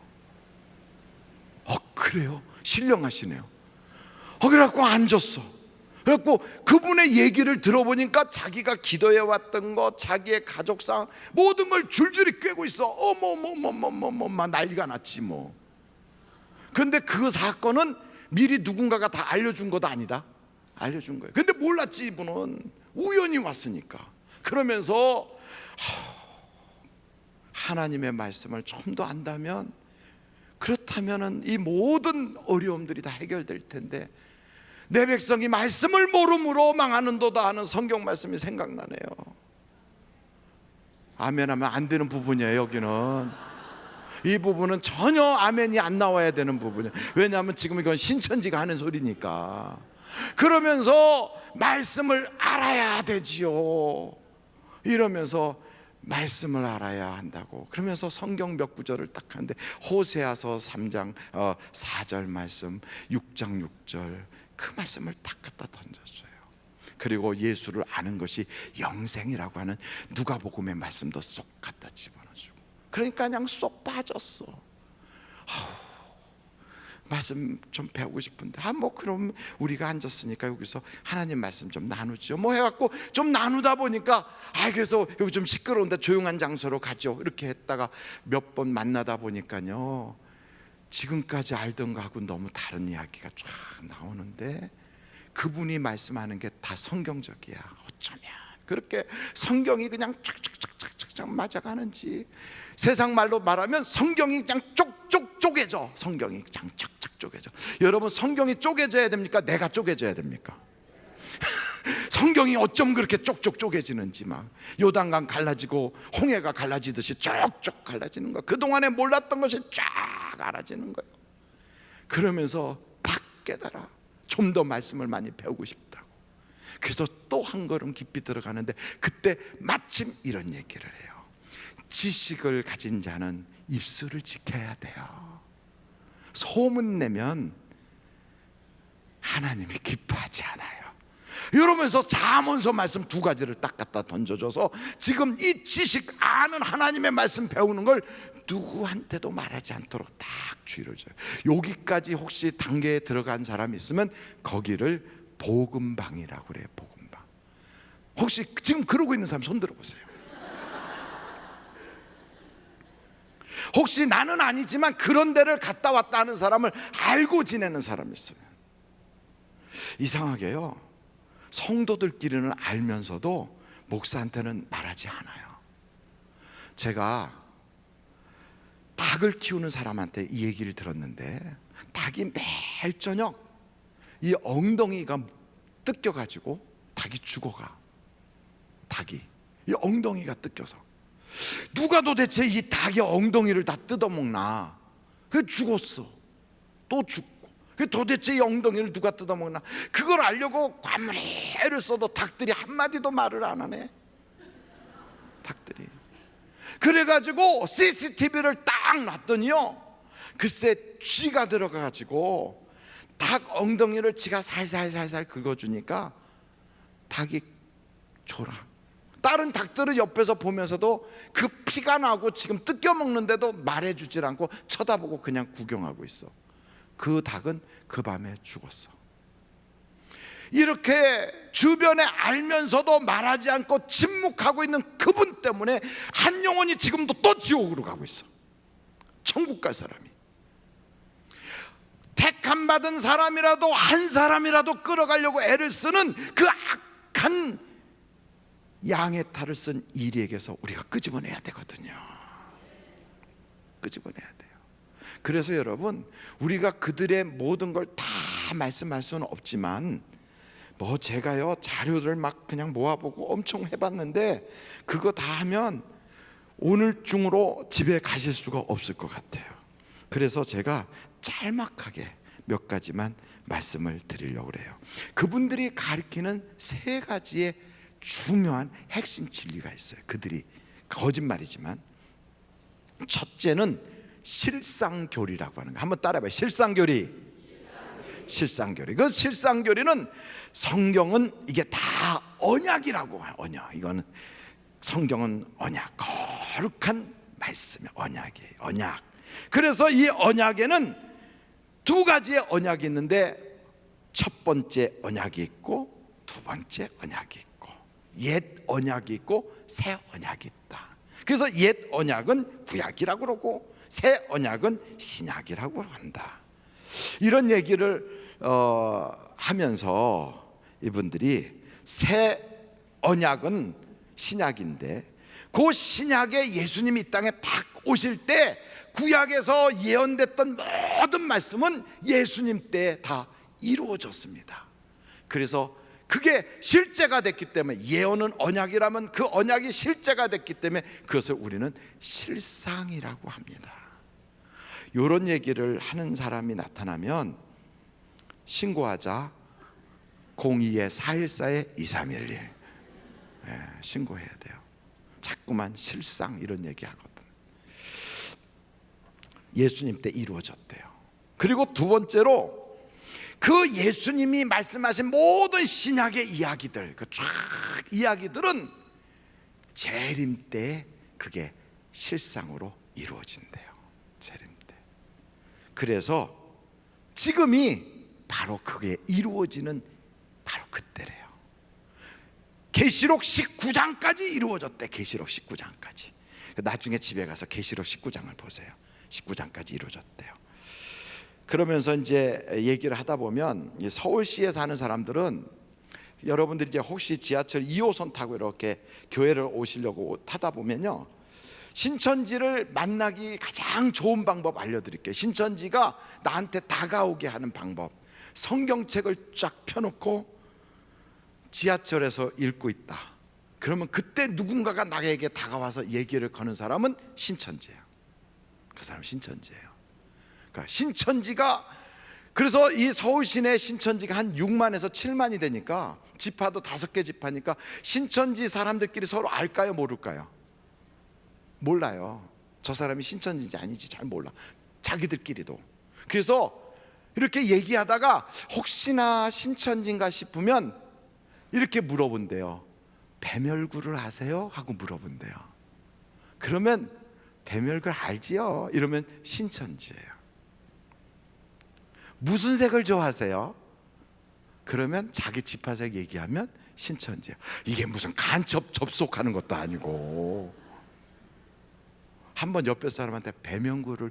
그래요? 신령하시네요. 그래갖고 앉았어. 그래갖고 그분의 얘기를 들어보니까 자기가 기도해왔던 것, 자기의 가족상 모든 걸 줄줄이 꿰고 있어. 어머머머머머머, 난리가 났지 뭐. 근데 그 사건은 미리 누군가가 다 알려준 것도 아니다. 알려준 거예요. 근데 몰랐지. 이분은 우연히 왔으니까. 그러면서 하나님의 말씀을 좀 더 안다면, 그렇다면은 이 모든 어려움들이 다 해결될 텐데, 내 백성이 말씀을 모름으로 망하는도다 하는 성경 말씀이 생각나네요. 아멘하면 안 되는 부분이에요. 여기는 이 부분은 전혀 아멘이 안 나와야 되는 부분이에요. 왜냐하면 지금 이건 신천지가 하는 소리니까. 그러면서 말씀을 알아야 되지요. 이러면서 말씀을 알아야 한다고. 그러면서 성경 몇 구절을 딱 하는데, 호세아서 3장 4절 말씀, 6장 6절 그 말씀을 딱 갖다 던졌어요. 그리고 예수를 아는 것이 영생이라고 하는 누가복음의 말씀도 쏙 갖다 집어넣어주고. 그러니까 그냥 쏙 빠졌어. 말씀 좀 배우고 싶은데, 뭐 그럼 우리가 앉았으니까 여기서 하나님 말씀 좀 나누죠 뭐 해갖고 좀 나누다 보니까, 그래서 여기 좀 시끄러운데 조용한 장소로 가죠. 이렇게 했다가 몇 번 만나다 보니까요, 지금까지 알던 거하고 너무 다른 이야기가 쫙 나오는데, 그분이 말씀하는 게 다 성경적이야. 어쩌면 그렇게 성경이 그냥 쫙쫙쫙쫙쫙 맞아가는지, 세상 말로 말하면 성경이 그냥 쪽쪽 쪼개져. 성경이 그냥 쫙쫙 쪼개져. 여러분, 성경이 쪼개져야 됩니까? 내가 쪼개져야 됩니까? 성경이 어쩜 그렇게 쪽쪽 쪼개지는지, 막 요단강 갈라지고 홍해가 갈라지듯이 쪽쪽 갈라지는 거야. 그동안에 몰랐던 것이 쫙 알아지는 거예요. 그러면서 딱 깨달아. 좀 더 말씀을 많이 배우고 싶다고. 그래서 또 한 걸음 깊이 들어가는데, 그때 마침 이런 얘기를 해요. 지식을 가진 자는 입술을 지켜야 돼요. 소문 내면 하나님이 기뻐하지 않아요. 이러면서 잠언서 말씀 두 가지를 딱 갖다 던져줘서, 지금 이 지식 아는 하나님의 말씀 배우는 걸 누구한테도 말하지 않도록 딱 쥐를 줘요. 여기까지 혹시 단계에 들어간 사람이 있으면 거기를 복음방이라고 그래요. 복음방. 혹시 지금 그러고 있는 사람 손 들어보세요. 혹시 나는 아니지만 그런 데를 갔다 왔다 하는 사람을 알고 지내는 사람이 있어요. 이상하게요, 성도들끼리는 알면서도 목사한테는 말하지 않아요. 제가 닭을 키우는 사람한테 이 얘기를 들었는데, 닭이 매일 저녁 이 엉덩이가 뜯겨가지고 닭이 죽어가. 닭이 이 엉덩이가 뜯겨서, 누가 도대체 이 닭의 엉덩이를 다 뜯어먹나? 그 죽었어. 또 죽고. 도대체 이 엉덩이를 누가 뜯어먹나? 그걸 알려고 아무리 애를 써도 닭들이 한마디도 말을 안 하네. 닭들이. 그래가지고 CCTV를 딱 놨더니요, 글쎄 쥐가 들어가가지고 닭 엉덩이를 쥐가 살살살살 긁어주니까 닭이 졸아. 다른 닭들은 옆에서 보면서도 그 피가 나고 지금 뜯겨 먹는데도 말해주질 않고 쳐다보고 그냥 구경하고 있어. 그 닭은 그 밤에 죽었어. 이렇게 주변에 알면서도 말하지 않고 침묵하고 있는 그분 때문에 한 영혼이 지금도 또 지옥으로 가고 있어. 천국 갈 사람이. 택함 받은 사람이라도 한 사람이라도 끌어가려고 애를 쓰는 그 악한 양의 탈을 쓴 이리에게서 우리가 끄집어내야 되거든요. 끄집어내야 돼요. 그래서 여러분, 우리가 그들의 모든 걸 다 말씀할 수는 없지만, 뭐 제가요 자료를 막 그냥 모아보고 엄청 해봤는데, 그거 다 하면 오늘 중으로 집에 가실 수가 없을 것 같아요. 그래서 제가 짤막하게 몇 가지만 말씀을 드리려고 그래요. 그분들이 가르치는 세 가지의 중요한 핵심 진리가 있어요. 그들이 거짓말이지만, 첫째는 실상교리라고 하는 거. 한번 따라해봐요. 실상교리. 실상교리. 그 실상교리는, 성경은 이게 다 언약이라고 해요. 언약. 이거는 성경은 언약, 거룩한 말씀이 언약이에요. 언약. 그래서 이 언약에는 두 가지의 언약이 있는데, 첫 번째 언약이 있고 두 번째 언약이 있고, 옛 언약이 있고 새 언약이 있다. 그래서 옛 언약은 구약이라고 그러고 새 언약은 신약이라고 한다. 이런 얘기를 하면서 이분들이 새 언약은 신약인데, 그 신약에 예수님이 이 땅에 딱 오실 때 구약에서 예언됐던 모든 말씀은 예수님 때 다 이루어졌습니다. 그래서 그게 실제가 됐기 때문에, 예언은 언약이라면 그 언약이 실제가 됐기 때문에 그것을 우리는 실상이라고 합니다. 이런 얘기를 하는 사람이 나타나면 신고하자. 02-414-2311 신고해야 돼요. 자꾸만 실상 이런 얘기 하거든. 예수님 때 이루어졌대요. 그리고 두 번째로, 그 예수님이 말씀하신 모든 신약의 이야기들, 그 쫙 이야기들은 재림 때 그게 실상으로 이루어진대요. 재림 때. 그래서 지금이 바로 그게 이루어지는 바로 그때래요. 계시록 19장까지 이루어졌대. 계시록 19장까지. 나중에 집에 가서 계시록 19장을 보세요. 19장까지 이루어졌대요. 그러면서 이제 얘기를 하다 보면, 서울시에 사는 사람들은, 여러분들이 이제 혹시 지하철 2호선 타고 이렇게 교회를 오시려고 타다 보면요, 신천지를 만나기 가장 좋은 방법 알려드릴게요. 신천지가 나한테 다가오게 하는 방법, 성경책을 쫙 펴놓고 지하철에서 읽고 있다. 그러면 그때 누군가가 나에게 다가와서 얘기를 거는 사람은 신천지예요. 그 사람 신천지예요. 그러니까 신천지가, 그래서 이 서울 시내 신천지가 한 6만에서 7만이 되니까, 지파도 5개 지파니까 신천지 사람들끼리 서로 알까요, 모를까요? 몰라요. 저 사람이 신천지인지 아닌지 잘 몰라, 자기들끼리도. 그래서 이렇게 얘기하다가 혹시나 신천지인가 싶으면 이렇게 물어본대요. 배멸구를 아세요? 하고 물어본대요. 그러면 배멸구 알지요? 이러면 신천지예요. 무슨 색을 좋아하세요? 그러면 자기 지파색 얘기하면 신천지예요. 이게 무슨 간첩 접속하는 것도 아니고. 한번 옆에 사람한테 배멸구를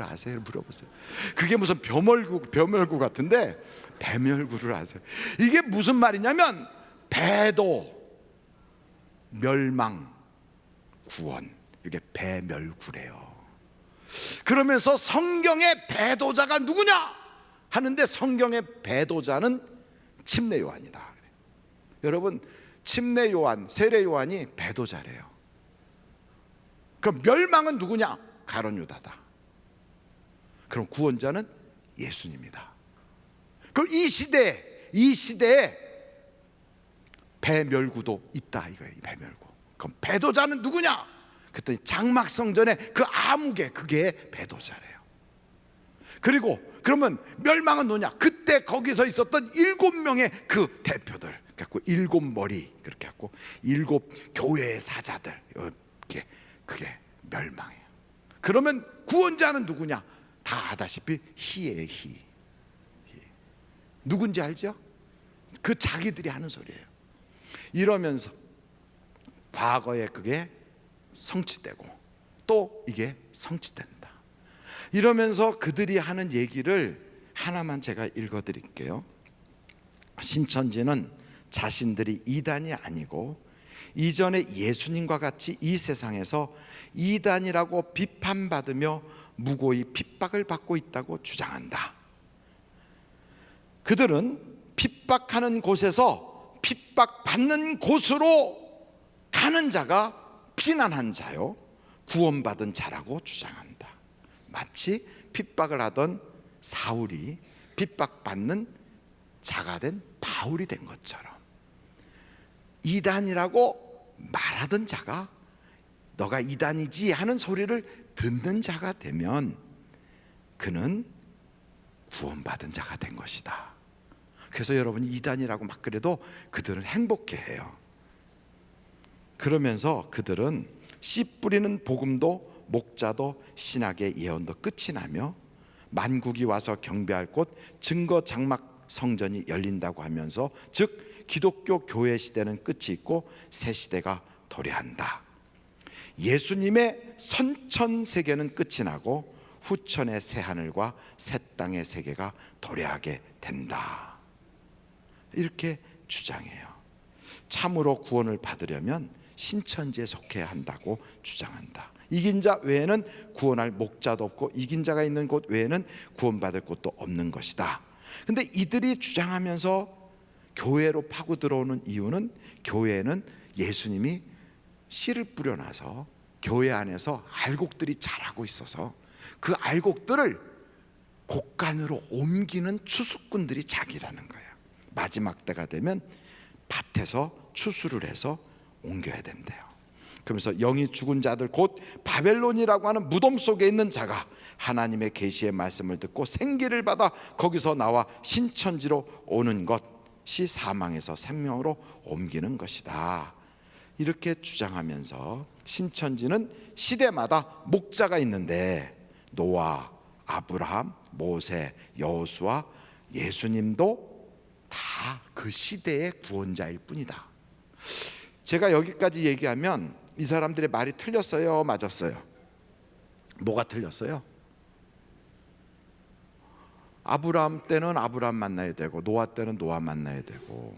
아세요? 물어보세요. 그게 무슨 벼멸구 같은데, 배멸구를 아세요? 이게 무슨 말이냐면 배도, 멸망, 구원, 이게 배멸구래요. 그러면서 성경의 배도자가 누구냐 하는데, 성경의 배도자는 침례 요한이다. 여러분, 침례 요한, 세례 요한이 배도자래요. 그럼 멸망은 누구냐? 가룟 유다다. 그럼 구원자는 예수님이다. 그럼 이 시대에 배멸구도 있다 이거예요. 배멸구. 그럼 배도자는 누구냐? 그랬더니 장막성전에 그 아무개, 그게 배도자래요. 그리고 그러면 멸망은 누구냐? 그때 거기서 있었던 7명의 그 대표들, 그래갖고 7머리, 그렇게 갖고 7 교회의 사자들, 그게 멸망이에요. 그러면 구원자는 누구냐? 다 아다시피 희예요. 희. 누군지 알죠? 그 자기들이 하는 소리예요. 이러면서 과거에 그게 성취되고 또 이게 성취된다. 이러면서 그들이 하는 얘기를 하나만 제가 읽어드릴게요. 신천지는 자신들이 이단이 아니고 이전에 예수님과 같이 이 세상에서 이단이라고 비판받으며 무고히 핍박을 받고 있다고 주장한다. 그들은 핍박하는 곳에서 핍박받는 곳으로 가는 자가 피난한 자요, 구원받은 자라고 주장한다. 마치 핍박을 하던 사울이 핍박받는 자가 된 바울이 된 것처럼, 이단이라고 말하던 자가 너가 이단이지 하는 소리를 듣는 자가 되면 그는 구원받은 자가 된 것이다. 그래서 여러분이 이단이라고 막 그래도 그들은 행복해해요. 그러면서 그들은 씨 뿌리는 복음도 목자도 신학의 예언도 끝이 나며 만국이 와서 경배할 곳 증거 장막 성전이 열린다고 하면서, 즉 기독교 교회 시대는 끝이 있고 새 시대가 도래한다. 예수님의 선천 세계는 끝이 나고 후천의 새 하늘과 새 땅의 세계가 도래하게 된다. 이렇게 주장해요. 참으로 구원을 받으려면 신천지에 속해야 한다고 주장한다. 이긴 자 외에는 구원할 목자도 없고 이긴 자가 있는 곳 외에는 구원받을 곳도 없는 것이다. 근데 이들이 주장하면서 교회로 파고 들어오는 이유는, 교회에는 예수님이 씨를 뿌려놔서 교회 안에서 알곡들이 자라고 있어서 그 알곡들을 곡간으로 옮기는 추수꾼들이 자기라는 거예요. 마지막 때가 되면 밭에서 추수를 해서 옮겨야 된대요. 그러면서 영이 죽은 자들 곧 바벨론이라고 하는 무덤 속에 있는 자가 하나님의 계시의 말씀을 듣고 생기를 받아 거기서 나와 신천지로 오는 것이 사망에서 생명으로 옮기는 것이다. 이렇게 주장하면서 신천지는 시대마다 목자가 있는데 노아, 아브라함, 모세, 여호수아, 예수님도 다 그 시대의 구원자일 뿐이다. 제가 여기까지 얘기하면 이 사람들의 말이 틀렸어요, 맞았어요? 뭐가 틀렸어요? 아브라함 때는 아브라함 만나야 되고, 노아 때는 노아 만나야 되고,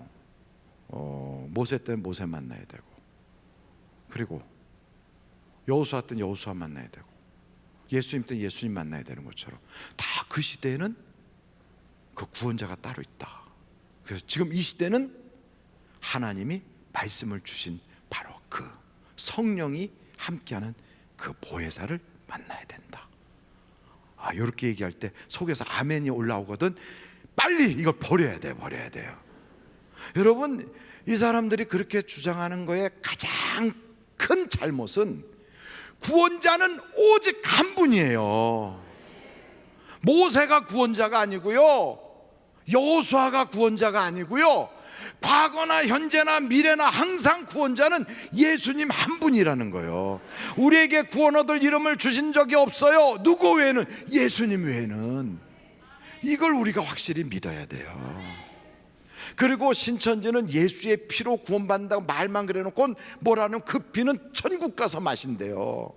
모세 때는 모세 만나야 되고, 그리고 여호수아 때는 여호수아 만나야 되고, 예수님 때는 예수님 만나야 되는 것처럼 다 그 시대에는 그 구원자가 따로 있다. 그래서 지금 이 시대는 하나님이 말씀을 주신 바로 그 성령이 함께하는 그 보혜사를 만나야 된다. 이렇게 얘기할 때 속에서 아멘이 올라오거든. 빨리 이걸 버려야 돼요. 여러분, 이 사람들이 그렇게 주장하는 거에 가장 큰 잘못은 구원자는 오직 한 분이에요. 모세가 구원자가 아니고요, 여호수아가 구원자가 아니고요, 과거나 현재나 미래나 항상 구원자는 예수님 한 분이라는 거예요. 우리에게 구원 얻을 이름을 주신 적이 없어요. 누구 외에는? 예수님 외에는. 이걸 우리가 확실히 믿어야 돼요. 그리고 신천지는 예수의 피로 구원받는다고 말만 그래놓고 뭐라는, 그 피는 천국 가서 마신대요.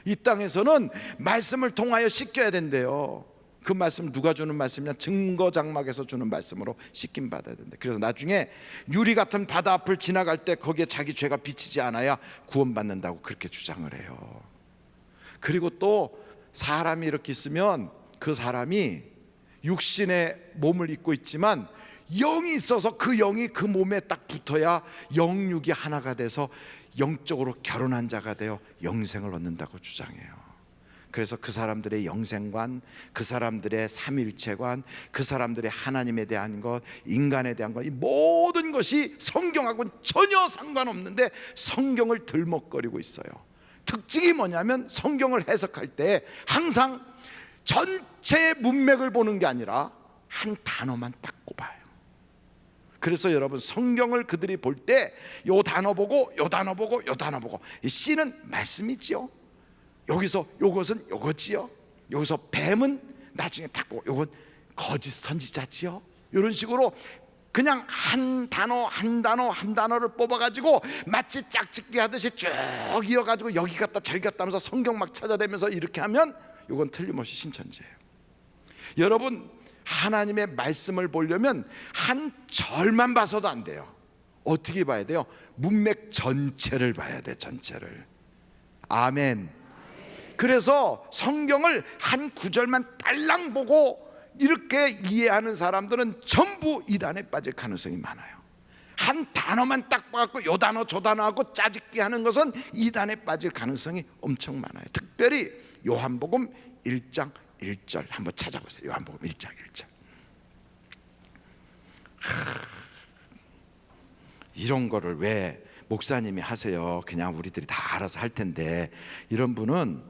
이 땅에서는 말씀을 통하여 씻겨야 된대요. 그 말씀 누가 주는 말씀이냐? 증거 장막에서 주는 말씀으로 씻김 받아야 된다. 그래서 나중에 유리 같은 바다 앞을 지나갈 때 거기에 자기 죄가 비치지 않아야 구원받는다고 그렇게 주장을 해요. 그리고 또 사람이 이렇게 있으면 그 사람이 육신의 몸을 입고 있지만 영이 있어서 그 영이 그 몸에 딱 붙어야 영육이 하나가 돼서 영적으로 결혼한 자가 되어 영생을 얻는다고 주장해요. 그래서 그 사람들의 영생관, 그 사람들의 삼위일체관, 그 사람들의 하나님에 대한 것, 인간에 대한 것, 이 모든 것이 성경하고는 전혀 상관없는데 성경을 들먹거리고 있어요. 특징이 뭐냐면 성경을 해석할 때 항상 전체 문맥을 보는 게 아니라 한 단어만 딱 꼽아요. 그래서 여러분, 성경을 그들이 볼 때 요 단어 보고 요 단어 보고 요 단어 보고, 이 씨는 말씀이지요, 여기서 요것은 요거지요, 여기서 뱀은 나중에 딱 보고 요건 거짓 선지자지요, 이런 식으로 그냥 한 단어 한 단어 한 단어를 뽑아가지고 마치 짝짓기 하듯이 쭉 이어가지고 여기 갔다 저기 갔다 하면서 성경 막 찾아대면서 이렇게 하면 요건 틀림없이 신천지예요. 여러분, 하나님의 말씀을 보려면 한 절만 봐서도 안 돼요. 어떻게 봐야 돼요? 문맥 전체를 봐야 돼, 전체를. 아멘. 그래서 성경을 한 구절만 딸랑 보고 이렇게 이해하는 사람들은 전부 이단에 빠질 가능성이 많아요. 한 단어만 딱 봐갖고 요 단어 저 단어 하고 짜집기 하는 것은 이단에 빠질 가능성이 엄청 많아요. 특별히 요한복음 1장 1절 한번 찾아보세요. 요한복음 1장 1절. 이런 거를 왜 목사님이 하세요? 그냥 우리들이 다 알아서 할 텐데. 이런 분은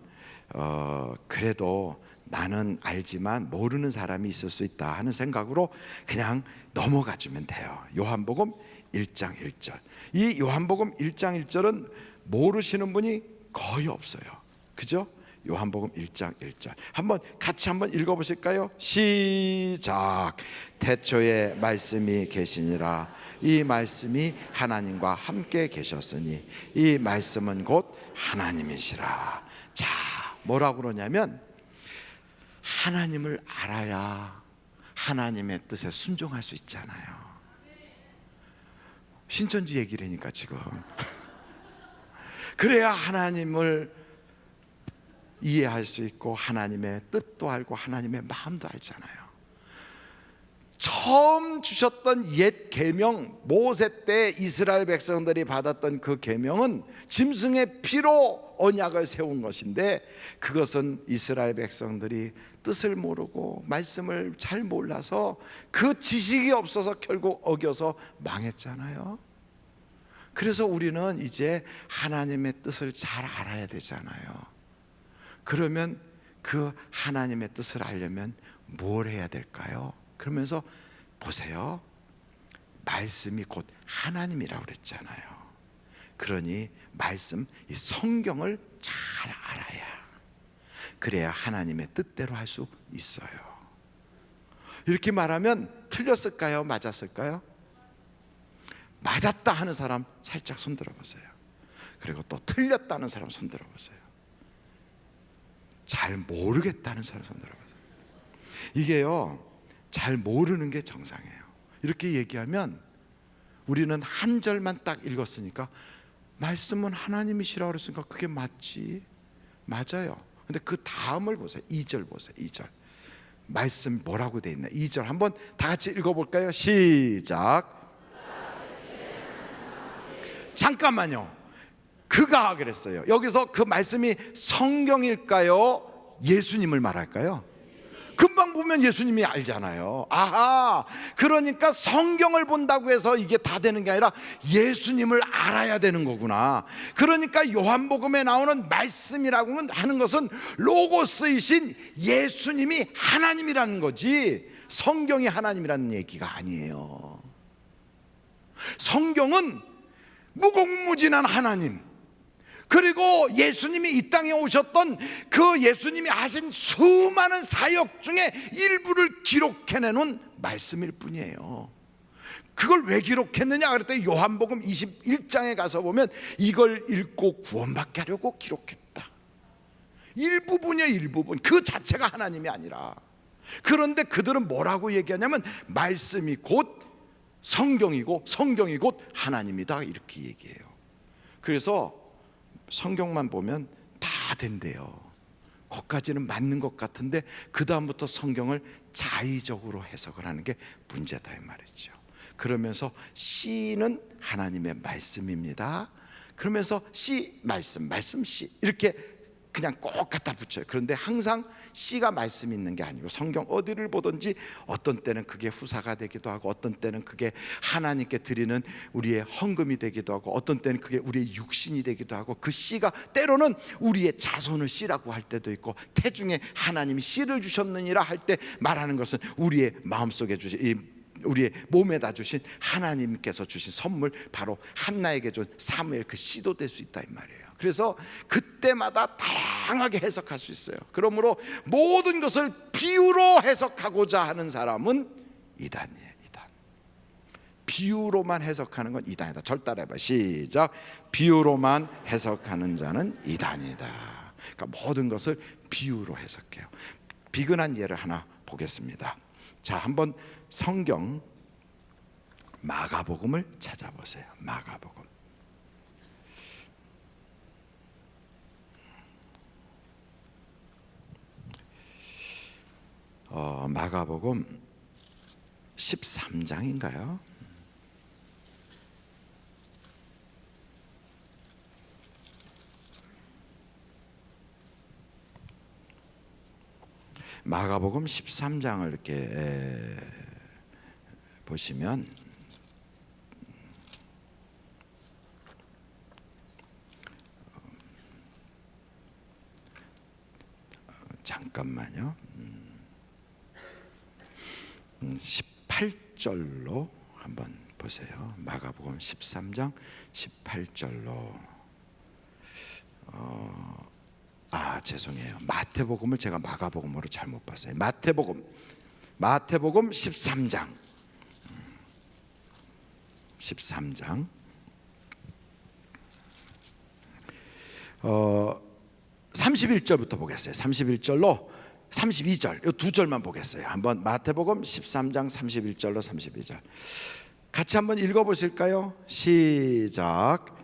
그래도 나는 알지만 모르는 사람이 있을 수 있다 하는 생각으로 그냥 넘어가 주면 돼요. 요한복음 1장 1절. 이 요한복음 1장 1절은 모르시는 분이 거의 없어요. 그죠? 요한복음 1장 1절 한번 같이 한번 읽어보실까요? 시작. 태초에 말씀이 계시니라. 이 말씀이 하나님과 함께 계셨으니 이 말씀은 곧 하나님이시라. 자, 뭐라고 그러냐면 하나님을 알아야 하나님의 뜻에 순종할 수 있잖아요. 신천지 얘기라니까 지금. 그래야 하나님을 이해할 수 있고 하나님의 뜻도 알고 하나님의 마음도 알잖아요. 처음 주셨던 옛 계명, 모세 때 이스라엘 백성들이 받았던 그 계명은 짐승의 피로 언약을 세운 것인데, 그것은 이스라엘 백성들이 뜻을 모르고 말씀을 잘 몰라서 그 지식이 없어서 결국 어겨서 망했잖아요. 그래서 우리는 이제 하나님의 뜻을 잘 알아야 되잖아요. 그러면 그 하나님의 뜻을 알려면 뭘 해야 될까요? 그러면서 보세요, 말씀이 곧 하나님이라고 그랬잖아요. 그러니 말씀, 이 성경을 잘 알아야, 그래야 하나님의 뜻대로 할 수 있어요. 이렇게 말하면 틀렸을까요? 맞았을까요? 맞았다 하는 사람 살짝 손 들어보세요. 그리고 또 틀렸다는 사람 손 들어보세요. 잘 모르겠다는 사람 손 들어보세요. 이게요, 잘 모르는 게 정상이에요. 이렇게 얘기하면 우리는 한 절만 딱 읽었으니까 말씀은 하나님이시라고 그랬으니까 그게 맞지, 맞아요. 근데 그 다음을 보세요. 2절 보세요. 2절 말씀 뭐라고 돼 있나? 2절 한번 다 같이 읽어볼까요? 시작. 잠깐만요. 그가 그랬어요. 여기서 그 말씀이 성경일까요? 예수님을 말할까요? 금방 보면 예수님이 알잖아요. 아하, 그러니까 성경을 본다고 해서 이게 다 되는 게 아니라 예수님을 알아야 되는 거구나. 그러니까 요한복음에 나오는 말씀이라고 하는 것은 로고스이신 예수님이 하나님이라는 거지, 성경이 하나님이라는 얘기가 아니에요. 성경은 무궁무진한 하나님, 그리고 예수님이 이 땅에 오셨던 그 예수님이 하신 수많은 사역 중에 일부를 기록해내는 말씀일 뿐이에요. 그걸 왜 기록했느냐 그랬더니 요한복음 21장에 가서 보면 이걸 읽고 구원받게 하려고 기록했다. 일부분이에요, 일부분. 그 자체가 하나님이 아니라. 그런데 그들은 뭐라고 얘기하냐면 말씀이 곧 성경이고 성경이 곧 하나님이다, 이렇게 얘기해요. 그래서 성경만 보면 다 된대요. 거기까지는 맞는 것 같은데 그 다음부터 성경을 자의적으로 해석을 하는 게 문제다, 이 말이죠. 그러면서 씨는 하나님의 말씀입니다. 그러면서 씨 말씀, 말씀 씨, 이렇게 그냥 꼭 갖다 붙여요. 그런데 항상 씨가 말씀이 있는 게 아니고 성경 어디를 보든지 어떤 때는 그게 후사가 되기도 하고 어떤 때는 그게 하나님께 드리는 우리의 헌금이 되기도 하고 어떤 때는 그게 우리의 육신이 되기도 하고, 그 씨가 때로는 우리의 자손을 씨라고 할 때도 있고, 태중에 하나님이 씨를 주셨느니라 할 때 말하는 것은 우리의 마음속에 주신, 우리의 몸에다 주신 하나님께서 주신 선물, 바로 한나에게 준 사무엘 그 씨도 될 수 있다, 이 말이에요. 그래서 그때마다 다양하게 해석할 수 있어요. 그러므로 모든 것을 비유로 해석하고자 하는 사람은 이단이에요. 이단. 비유로만 해석하는 건 이단이다. 절 따라해봐. 시작. 비유로만 해석하는 자는 이단이다. 그러니까 모든 것을 비유로 해석해요. 비근한 예를 하나 보겠습니다. 자, 한번 성경 마가복음을 찾아보세요. 마가복음. 마가복음 13장인가요? 마가복음 13장을 이렇게 보시면 잠깐만요. 18절로 한번 보세요. 마가복음 13장 18절로. 죄송해요. 마태복음을 제가 마가복음으로 잘못 봤어요. 마태복음 13장 13장 31절부터 보겠어요. 31절로 32절, 이 두 절만 보겠어요. 한번 마태복음 13장 31절로 32절 같이 한번 읽어보실까요? 시작.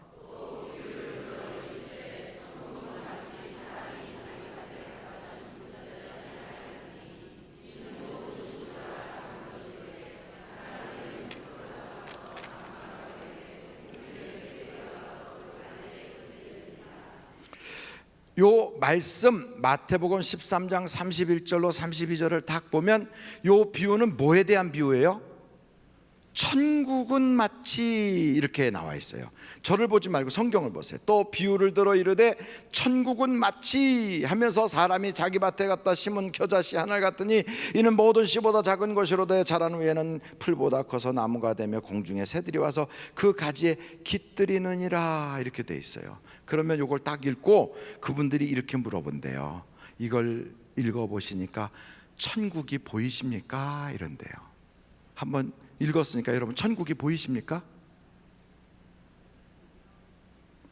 요 말씀 마태복음 13장 31절로 32절을 딱 보면 요 비유는 뭐에 대한 비유예요? 천국은 마치 이렇게 나와 있어요. 저를 보지 말고 성경을 보세요. 또 비유를 들어 이르되 천국은 마치 하면서 사람이 자기 밭에 갖다 심은 겨자씨 하나 같으니 이는 모든 씨보다 작은 것이로되 자란 후에는 풀보다 커서 나무가 되며 공중에 새들이 와서 그 가지에 깃들이느니라 이렇게 돼 있어요. 그러면 이걸 딱 읽고 그분들이 이렇게 물어본대요. 이걸 읽어보시니까 천국이 보이십니까? 이런데요. 한번 읽었으니까 여러분 천국이 보이십니까?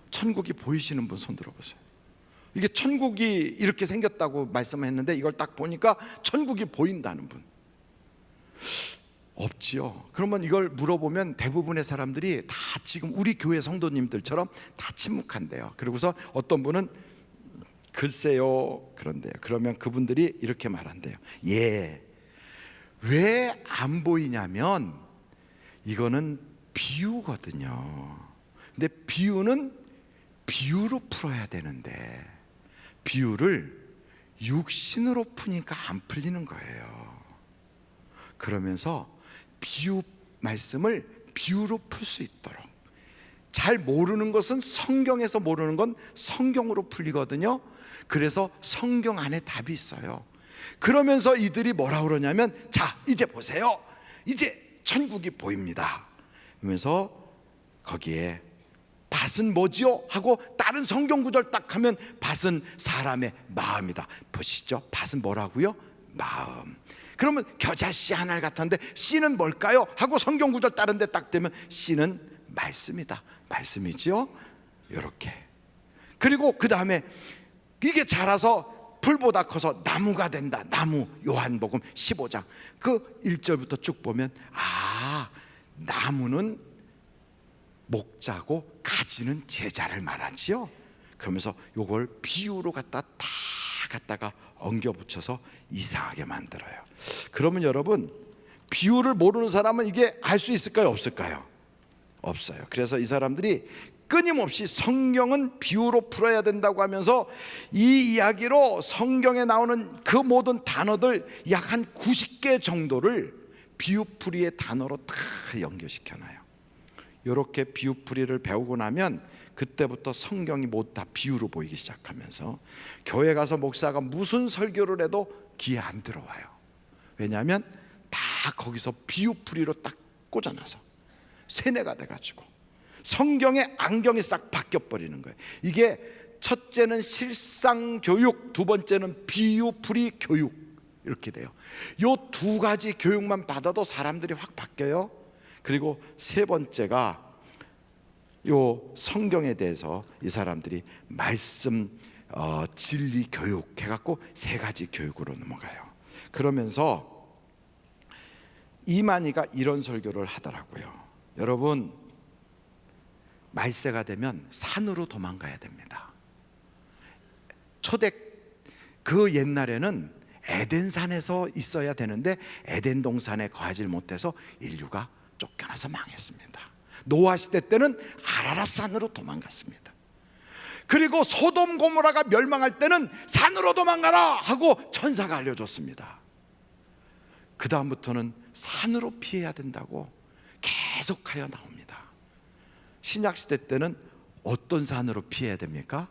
천국이 보이시는 분 손 들어보세요. 이게 천국이 이렇게 생겼다고 말씀했는데 이걸 딱 보니까 천국이 보인다는 분 없지요. 그러면 이걸 물어보면 대부분의 사람들이 다 지금 우리 교회 성도님들처럼 다 침묵한대요. 그리고서 어떤 분은 글쎄요 그런데요. 그러면 그분들이 이렇게 말한대요. 예, 왜 안 보이냐면 이거는 비유거든요. 근데 비유는 비유로 풀어야 되는데 비유를 육신으로 푸니까 안 풀리는 거예요. 그러면서 비유 말씀을 비유로 풀 수 있도록, 잘 모르는 것은 성경에서 모르는 건 성경으로 풀리거든요. 그래서 성경 안에 답이 있어요. 그러면서 이들이 뭐라 그러냐면 자 이제 보세요, 이제 천국이 보입니다 그러면서 거기에 밭은 뭐지요? 하고 다른 성경 구절 딱 하면 밭은 사람의 마음이다. 보시죠, 밭은 뭐라고요? 마음. 그러면 겨자씨 하나 같은데 씨는 뭘까요? 하고 성경 구절 다른 데 딱 되면 씨는 말씀이다. 말씀이지요? 이렇게. 그리고 그 다음에 이게 자라서 풀보다 커서 나무가 된다. 나무. 요한복음 15장 그 1절부터 쭉 보면 아, 나무는 목자고 가지는 제자를 말하지요. 그러면서 요걸 비유로 갖다가 엉겨 붙여서 이상하게 만들어요. 그러면 여러분 비유를 모르는 사람은 이게 알 수 있을까요? 없을까요? 없어요. 그래서 이 사람들이 끊임없이 성경은 비유로 풀어야 된다고 하면서 이 이야기로 성경에 나오는 그 모든 단어들 약 한 90개 정도를 비유풀이의 단어로 다 연결시켜놔요. 이렇게 비유풀이를 배우고 나면 그때부터 성경이 모두 다 비유로 보이기 시작하면서 교회 가서 목사가 무슨 설교를 해도 귀에 안 들어와요. 왜냐하면 다 거기서 비유풀이로 딱 꽂아놔서 세뇌가 돼가지고 성경의 안경이 싹 바뀌어버리는 거예요. 이게 첫째는 실상교육, 두 번째는 비유풀이 교육 이렇게 돼요. 이 두 가지 교육만 받아도 사람들이 확 바뀌어요. 그리고 세 번째가 요 성경에 대해서 이 사람들이 말씀 진리 교육 해갖고 세 가지 교육으로 넘어가요. 그러면서 이만희가 이런 설교를 하더라고요. 여러분 말세가 되면 산으로 도망가야 됩니다. 그 옛날에는 에덴산에서 있어야 되는데 에덴 동산에 거하지 못해서 인류가 쫓겨나서 망했습니다. 노아 시대 때는 아라랏산으로 도망갔습니다. 그리고 소돔 고모라가 멸망할 때는 산으로 도망가라 하고 천사가 알려줬습니다. 그 다음부터는 산으로 피해야 된다고 계속하여 나옵니다. 신약 시대 때는 어떤 산으로 피해야 됩니까?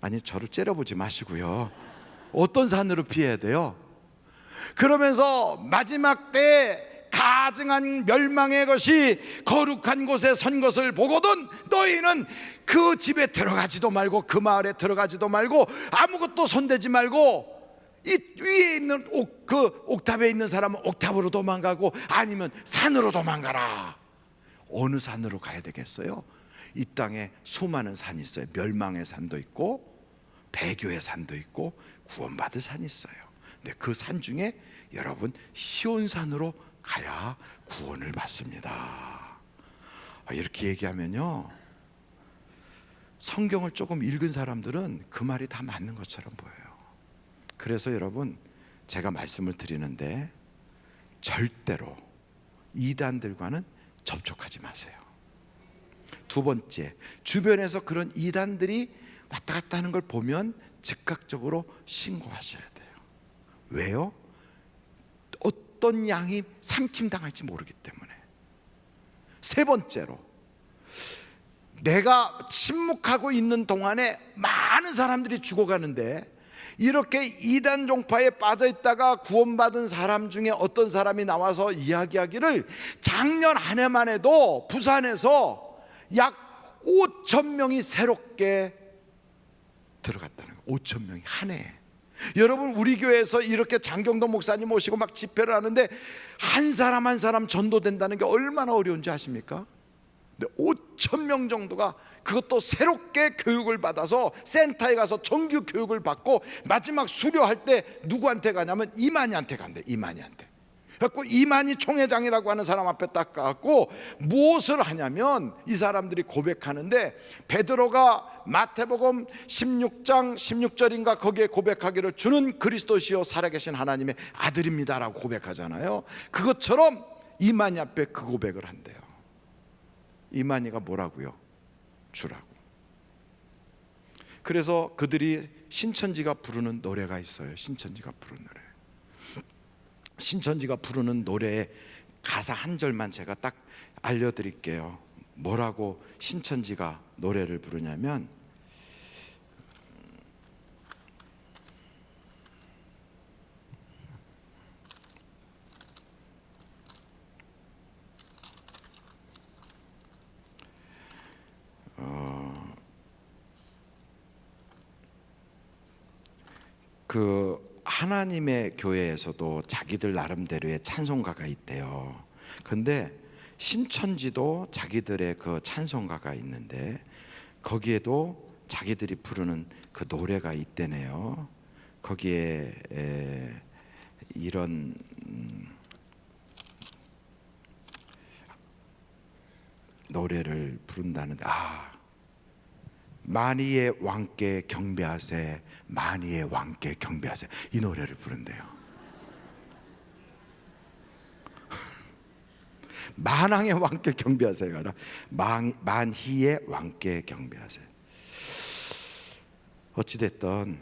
아니 저를 째려보지 마시고요. 어떤 산으로 피해야 돼요? 그러면서 마지막 때 가증한 멸망의 것이 거룩한 곳에 선 것을 보거든 너희는 그 집에 들어가지도 말고 그 마을에 들어가지도 말고 아무것도 손대지 말고 이 위에 있는 그 옥탑에 있는 사람은 옥탑으로 도망가고 아니면 산으로 도망가라. 어느 산으로 가야 되겠어요? 이 땅에 수많은 산이 있어요. 멸망의 산도 있고 배교의 산도 있고 구원받을 산이 있어요. 근데 그 산 중에 여러분 시온산으로 가야 구원을 받습니다. 이렇게 얘기하면요, 성경을 조금 읽은 사람들은 그 말이 다 맞는 것처럼 보여요. 그래서 여러분, 제가 말씀을 드리는데 절대로 이단들과는 접촉하지 마세요. 두 번째, 주변에서 그런 이단들이 왔다 갔다 하는 걸 보면 즉각적으로 신고하셔야 돼요. 왜요? 어떤 양이 삼킴당할지 모르기 때문에. 세 번째로, 내가 침묵하고 있는 동안에 많은 사람들이 죽어가는데 이렇게 이단 종파에 빠져 있다가 구원받은 사람 중에 어떤 사람이 나와서 이야기하기를 작년 한 해만 해도 부산에서 약 5천 명이 새롭게 들어갔다는 거예요. 5천 명이 한 해에. 여러분, 우리 교회에서 이렇게 장경도 목사님 모시고 막 집회를 하는데 한 사람 한 사람 전도된다는 게 얼마나 어려운지 아십니까? 5천 명 정도가 그것도 새롭게 교육을 받아서 센터에 가서 정규 교육을 받고 마지막 수료할 때 누구한테 가냐면 이만희한테 간대. 이만희한테. 그래서 이만희 총회장이라고 하는 사람 앞에 딱 가고 무엇을 하냐면 이 사람들이 고백하는데, 베드로가 마태복음 16장 16절인가 거기에 고백하기를 주는 그리스도시요 살아계신 하나님의 아들입니다라고 고백하잖아요. 그것처럼 이만희 앞에 그 고백을 한대요. 이만희가 뭐라고요? 주라고. 그래서 그들이 신천지가 부르는 노래가 있어요. 신천지가 부르는 노래. 신천지가 부르는 노래의 가사 한 절만 제가 딱 알려드릴게요. 뭐라고 신천지가 노래를 부르냐면, 그 하나님의 교회에서도 자기들 나름대로의 찬송가가 있대요. 그런데 신천지도 자기들의 그 찬송가가 있는데 거기에도 자기들이 부르는 그 노래가 있대네요. 거기에 이런 노래를 부른다는데, 만이의 왕께 경배하세, 만이의 왕께 경배하세, 이 노래를 부른대요. 만왕의 왕께 경배하세가 아니라 만희의 왕께 경배하세. 어찌됐든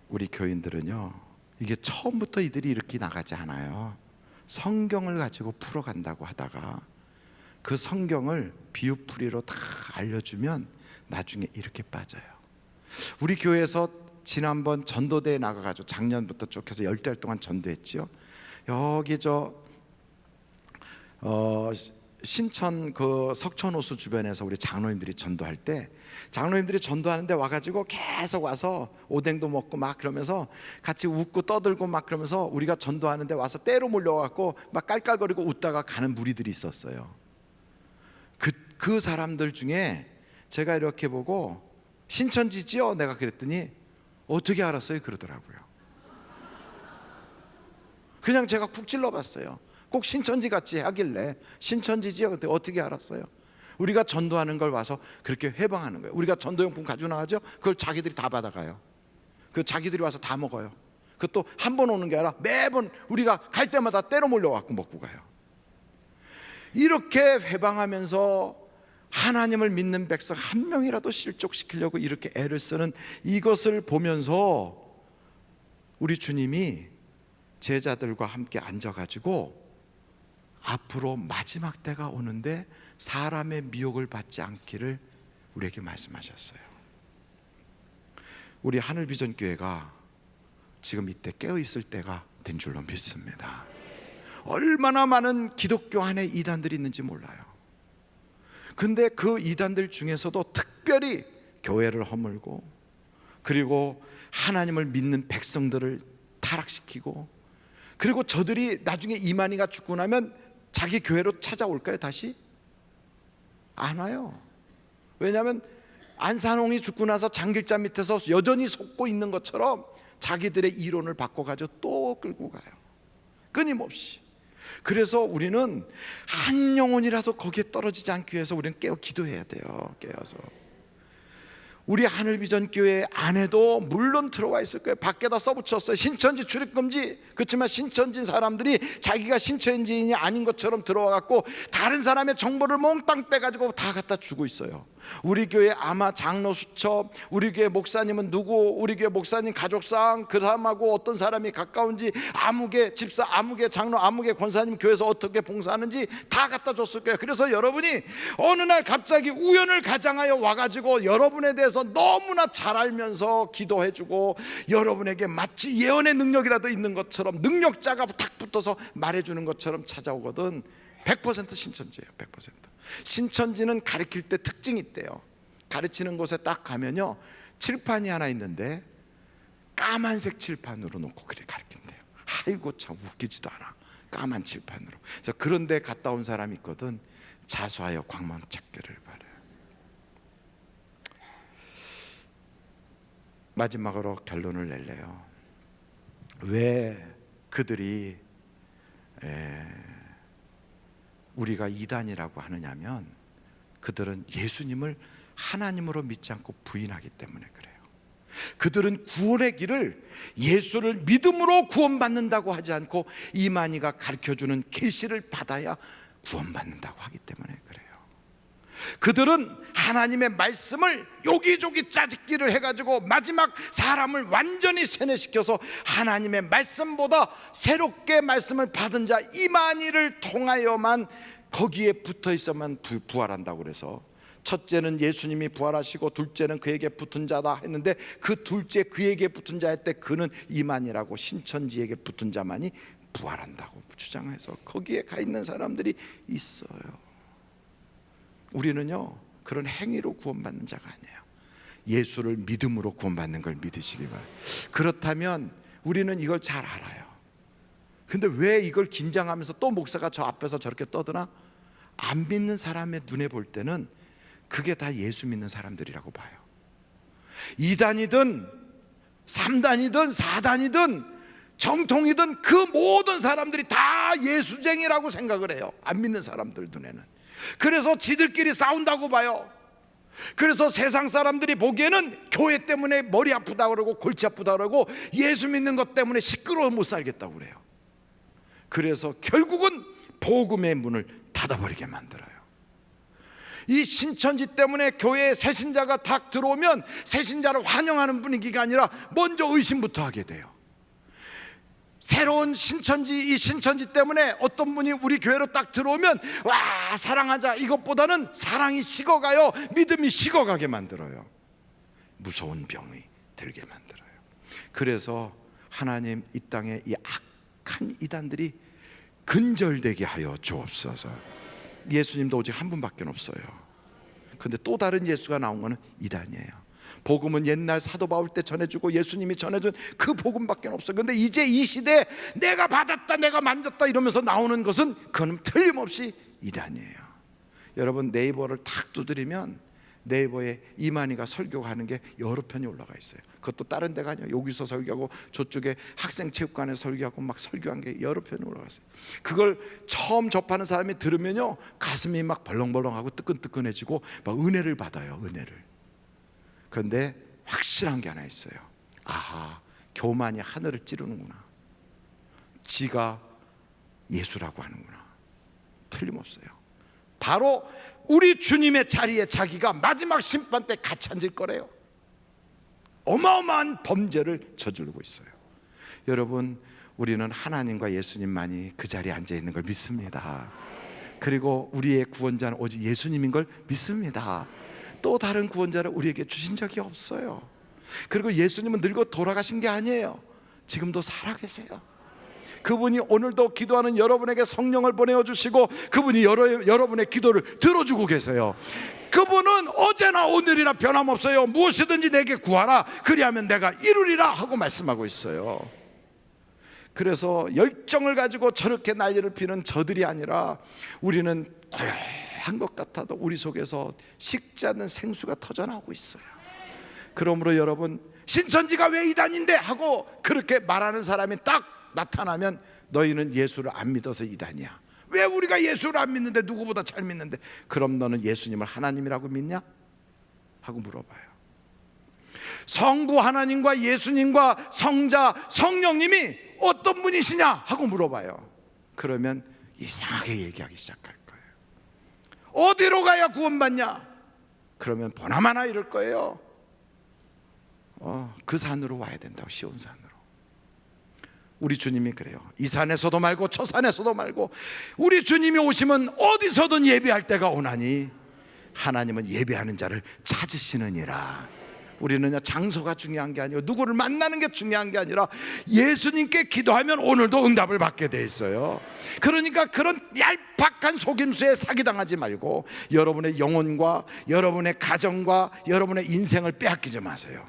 우리 교인들은요, 이게 처음부터 이들이 이렇게 나가지 않아요. 성경을 가지고 풀어간다고 하다가 그 성경을 비유풀이로 다 알려주면 나중에 이렇게 빠져요. 우리 교회에서 지난번 전도대에 나가가지고 작년부터 쭉 해서 10달 동안 전도했지요. 여기 신천 그 석촌호수 주변에서 우리 장로님들이 전도할 때, 장로님들이 전도하는데 와가지고 계속 와서 오뎅도 먹고 막 그러면서 같이 웃고 떠들고 막 그러면서 우리가 전도하는데 와서 때로 몰려와갖고 막 깔깔거리고 웃다가 가는 무리들이 있었어요. 그 사람들 중에 제가 이렇게 보고 신천지지요? 내가 그랬더니 어떻게 알았어요? 그러더라고요. 그냥 제가 쿡 찔러봤어요. 꼭 신천지 같이 하길래 신천지지요? 그때 어떻게 알았어요? 우리가 전도하는 걸 와서 그렇게 회방하는 거예요. 우리가 전도용품 가지고 나가죠? 그걸 자기들이 다 받아가요. 그 자기들이 와서 다 먹어요. 그것도 한 번 오는 게 아니라 매번 우리가 갈 때마다 때로 몰려와서 먹고 가요. 이렇게 회방하면서 하나님을 믿는 백성 한 명이라도 실족시키려고 이렇게 애를 쓰는 이것을 보면서 우리 주님이 제자들과 함께 앉아가지고 앞으로 마지막 때가 오는데 사람의 미혹을 받지 않기를 우리에게 말씀하셨어요. 우리 하늘비전교회가 지금 이때 깨어있을 때가 된 줄로 믿습니다. 얼마나 많은 기독교 안에 이단들이 있는지 몰라요. 근데 그 이단들 중에서도 특별히 교회를 허물고, 그리고 하나님을 믿는 백성들을 타락시키고, 그리고 저들이 나중에 이만희가 죽고 나면 자기 교회로 찾아올까요? 다시? 안 와요. 왜냐하면 안산홍이 죽고 나서 장길자 밑에서 여전히 속고 있는 것처럼 자기들의 이론을 바꿔가지고 또 끌고 가요. 끊임없이. 그래서 우리는 한 영혼이라도 거기에 떨어지지 않기 위해서 우리는 깨어 기도해야 돼요. 깨어서. 우리 하늘비전교회 안에도 물론 들어와 있을 거예요. 밖에다 써붙였어요. 신천지 출입금지. 그렇지만 신천지인 사람들이 자기가 신천지인이 아닌 것처럼 들어와갖고 다른 사람의 정보를 몽땅 빼가지고 다 갖다 주고 있어요. 우리 교회 아마 장로 수첩, 우리 교회 목사님은 누구, 우리 교회 목사님 가족상, 그 사람하고 어떤 사람이 가까운지, 아무개 집사, 아무개 장로, 아무개 권사님 교회에서 어떻게 봉사하는지 다 갖다 줬을 거예요. 그래서 여러분이 어느 날 갑자기 우연을 가장하여 와가지고 여러분에 대해서 너무나 잘 알면서 기도해주고 여러분에게 마치 예언의 능력이라도 있는 것처럼 능력자가 탁 붙어서 말해주는 것처럼 찾아오거든. 100% 신천지예요. 100%. 신천지는 가르칠 때 특징이 있대요. 가르치는 곳에 딱 가면요, 칠판이 하나 있는데 까만색 칠판으로 놓고 그렇게 가르친대요. 아이고 참 웃기지도 않아. 까만 칠판으로. 그래서 그런 데 갔다 온 사람이 있거든. 자수하여 광명 찾기를 바라요. 마지막으로 결론을 낼래요. 왜 그들이 우리가 이단이라고 하느냐면 그들은 예수님을 하나님으로 믿지 않고 부인하기 때문에 그래요. 그들은 구원의 길을 예수를 믿음으로 구원받는다고 하지 않고 이만희가 가르쳐주는 계시를 받아야 구원받는다고 하기 때문에 그래요. 그들은 하나님의 말씀을 여기저기 짜집기를 해가지고 마지막 사람을 완전히 세뇌시켜서 하나님의 말씀보다 새롭게 말씀을 받은 자 이만희를 통하여만 거기에 붙어 있어만 부활한다고 그래서 첫째는 예수님이 부활하시고 둘째는 그에게 붙은 자다 했는데 그 둘째 그에게 붙은 자 할 때 그는 이만희라고 신천지에게 붙은 자만이 부활한다고 주장해서 거기에 가 있는 사람들이 있어요. 우리는요 그런 행위로 구원받는 자가 아니에요. 예수를 믿음으로 구원받는 걸 믿으시기 바랍니다. 그렇다면 우리는 이걸 잘 알아요. 근데 왜 이걸 긴장하면서 또 목사가 저 앞에서 저렇게 떠드나? 안 믿는 사람의 눈에 볼 때는 그게 다 예수 믿는 사람들이라고 봐요. 2단이든 3단이든 4단이든 정통이든 그 모든 사람들이 다 예수쟁이라고 생각을 해요. 안 믿는 사람들 눈에는. 그래서 지들끼리 싸운다고 봐요. 그래서 세상 사람들이 보기에는 교회 때문에 머리 아프다 그러고 골치 아프다 그러고 예수 믿는 것 때문에 시끄러워 못 살겠다고 그래요. 그래서 결국은 복음의 문을 닫아버리게 만들어요. 이 신천지 때문에 교회에 새신자가 딱 들어오면 새신자를 환영하는 분위기가 아니라 먼저 의심부터 하게 돼요. 새로운 신천지, 이 신천지 때문에 어떤 분이 우리 교회로 딱 들어오면 와 사랑하자 이것보다는 사랑이 식어가요. 믿음이 식어가게 만들어요. 무서운 병이 들게 만들어요. 그래서 하나님 이 땅에 이 악한 이단들이 근절되게 하여 주옵소서. 예수님도 오직 한 분밖에 없어요. 근데 또 다른 예수가 나온 거는 이단이에요. 복음은 옛날 사도 바울 때 전해주고 예수님이 전해준 그 복음밖에 없어요. 그런데 이제 이 시대에 내가 받았다 내가 만졌다 이러면서 나오는 것은 그건 틀림없이 이단이에요. 여러분 네이버를 탁 두드리면 네이버에 이만희가 설교하는 게 여러 편이 올라가 있어요. 그것도 다른 데가 아니에요. 여기서 설교하고 저쪽에 학생체육관에 설교하고 막 설교한 게 여러 편이 올라갔어요. 그걸 처음 접하는 사람이 들으면요 가슴이 막 벌렁벌렁하고 뜨끈뜨끈해지고 막 은혜를 받아요. 은혜를. 그런데 확실한 게 하나 있어요. 아하, 교만이 하늘을 찌르는구나. 지가 예수라고 하는구나. 틀림없어요. 바로 우리 주님의 자리에 자기가 마지막 심판 때 같이 앉을 거래요. 어마어마한 범죄를 저지르고 있어요. 여러분, 우리는 하나님과 예수님만이 그 자리에 앉아 있는 걸 믿습니다. 그리고 우리의 구원자는 오직 예수님인 걸 믿습니다. 또 다른 구원자를 우리에게 주신 적이 없어요. 그리고 예수님은 늙어 돌아가신 게 아니에요. 지금도 살아계세요. 그분이 오늘도 기도하는 여러분에게 성령을 보내어 주시고 그분이 여러분의 기도를 들어주고 계세요. 그분은 어제나 오늘이나 변함없어요. 무엇이든지 내게 구하라 그리하면 내가 이루리라 하고 말씀하고 있어요. 그래서 열정을 가지고 저렇게 난리를 피는 저들이 아니라 우리는 고요한 것 같아도 우리 속에서 식지 않는 생수가 터져나오고 있어요. 그러므로 여러분, 신천지가 왜 이단인데 하고 그렇게 말하는 사람이 딱 나타나면 너희는 예수를 안 믿어서 이단이야. 왜 우리가 예수를 안 믿는데, 누구보다 잘 믿는데, 그럼 너는 예수님을 하나님이라고 믿냐? 하고 물어봐요. 성부 하나님과 예수님과 성자 성령님이 어떤 분이시냐 하고 물어봐요. 그러면 이상하게 얘기하기 시작할 거예요. 어디로 가야 구원받냐? 그러면 보나마나 이럴 거예요. 그 산으로 와야 된다고, 시온산으로. 우리 주님이 그래요. 이 산에서도 말고 저 산에서도 말고 우리 주님이 오시면 어디서든 예배할 때가 오나니 하나님은 예배하는 자를 찾으시느니라. 우리는 장소가 중요한 게 아니고 누구를 만나는 게 중요한 게 아니라 예수님께 기도하면 오늘도 응답을 받게 돼 있어요. 그러니까 그런 얄팍한 속임수에 사기당하지 말고 여러분의 영혼과 여러분의 가정과 여러분의 인생을 빼앗기지 마세요.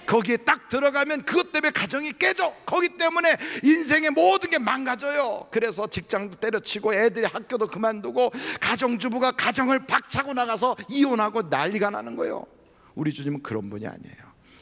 거기에 딱 들어가면 그것 때문에 가정이 깨져. 거기 때문에 인생의 모든 게 망가져요. 그래서 직장도 때려치고 애들이 학교도 그만두고 가정주부가 가정을 박차고 나가서 이혼하고 난리가 나는 거예요. 우리 주님은 그런 분이 아니에요.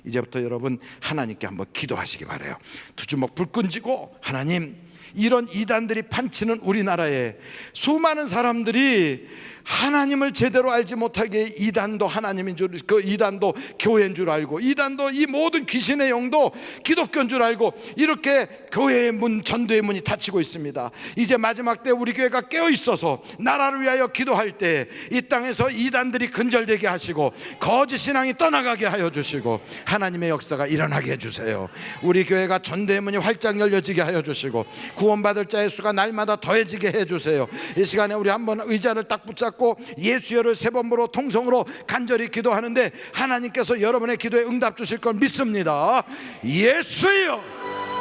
이제부터 여러분 하나님께 한번 기도하시기 바라요. 두 주먹 불끈 쥐고, 하나님, 이런 이단들이 판치는 우리나라에 수많은 사람들이 하나님을 제대로 알지 못하게 이단도 하나님인 줄, 그 이단도 교회인 줄 알고, 이단도 이 모든 귀신의 영도 기독교인 줄 알고 이렇게 교회의 문, 전도의 문이 닫히고 있습니다. 이제 마지막 때 우리 교회가 깨어 있어서 나라를 위하여 기도할 때 이 땅에서 이단들이 근절되게 하시고 거짓 신앙이 떠나가게 하여 주시고 하나님의 역사가 일어나게 해주세요. 우리 교회가 전도의 문이 활짝 열려지게 하여 주시고 구원받을 자의 수가 날마다 더해지게 해주세요. 이 시간에 우리 한번 의자를 딱 붙잡고 예수여를 세 번 부르고 통성으로 간절히 기도하는데 하나님께서 여러분의 기도에 응답 주실 걸 믿습니다. 예수여,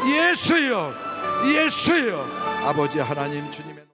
예수여, 예수여. 아버지 하나님, 주님의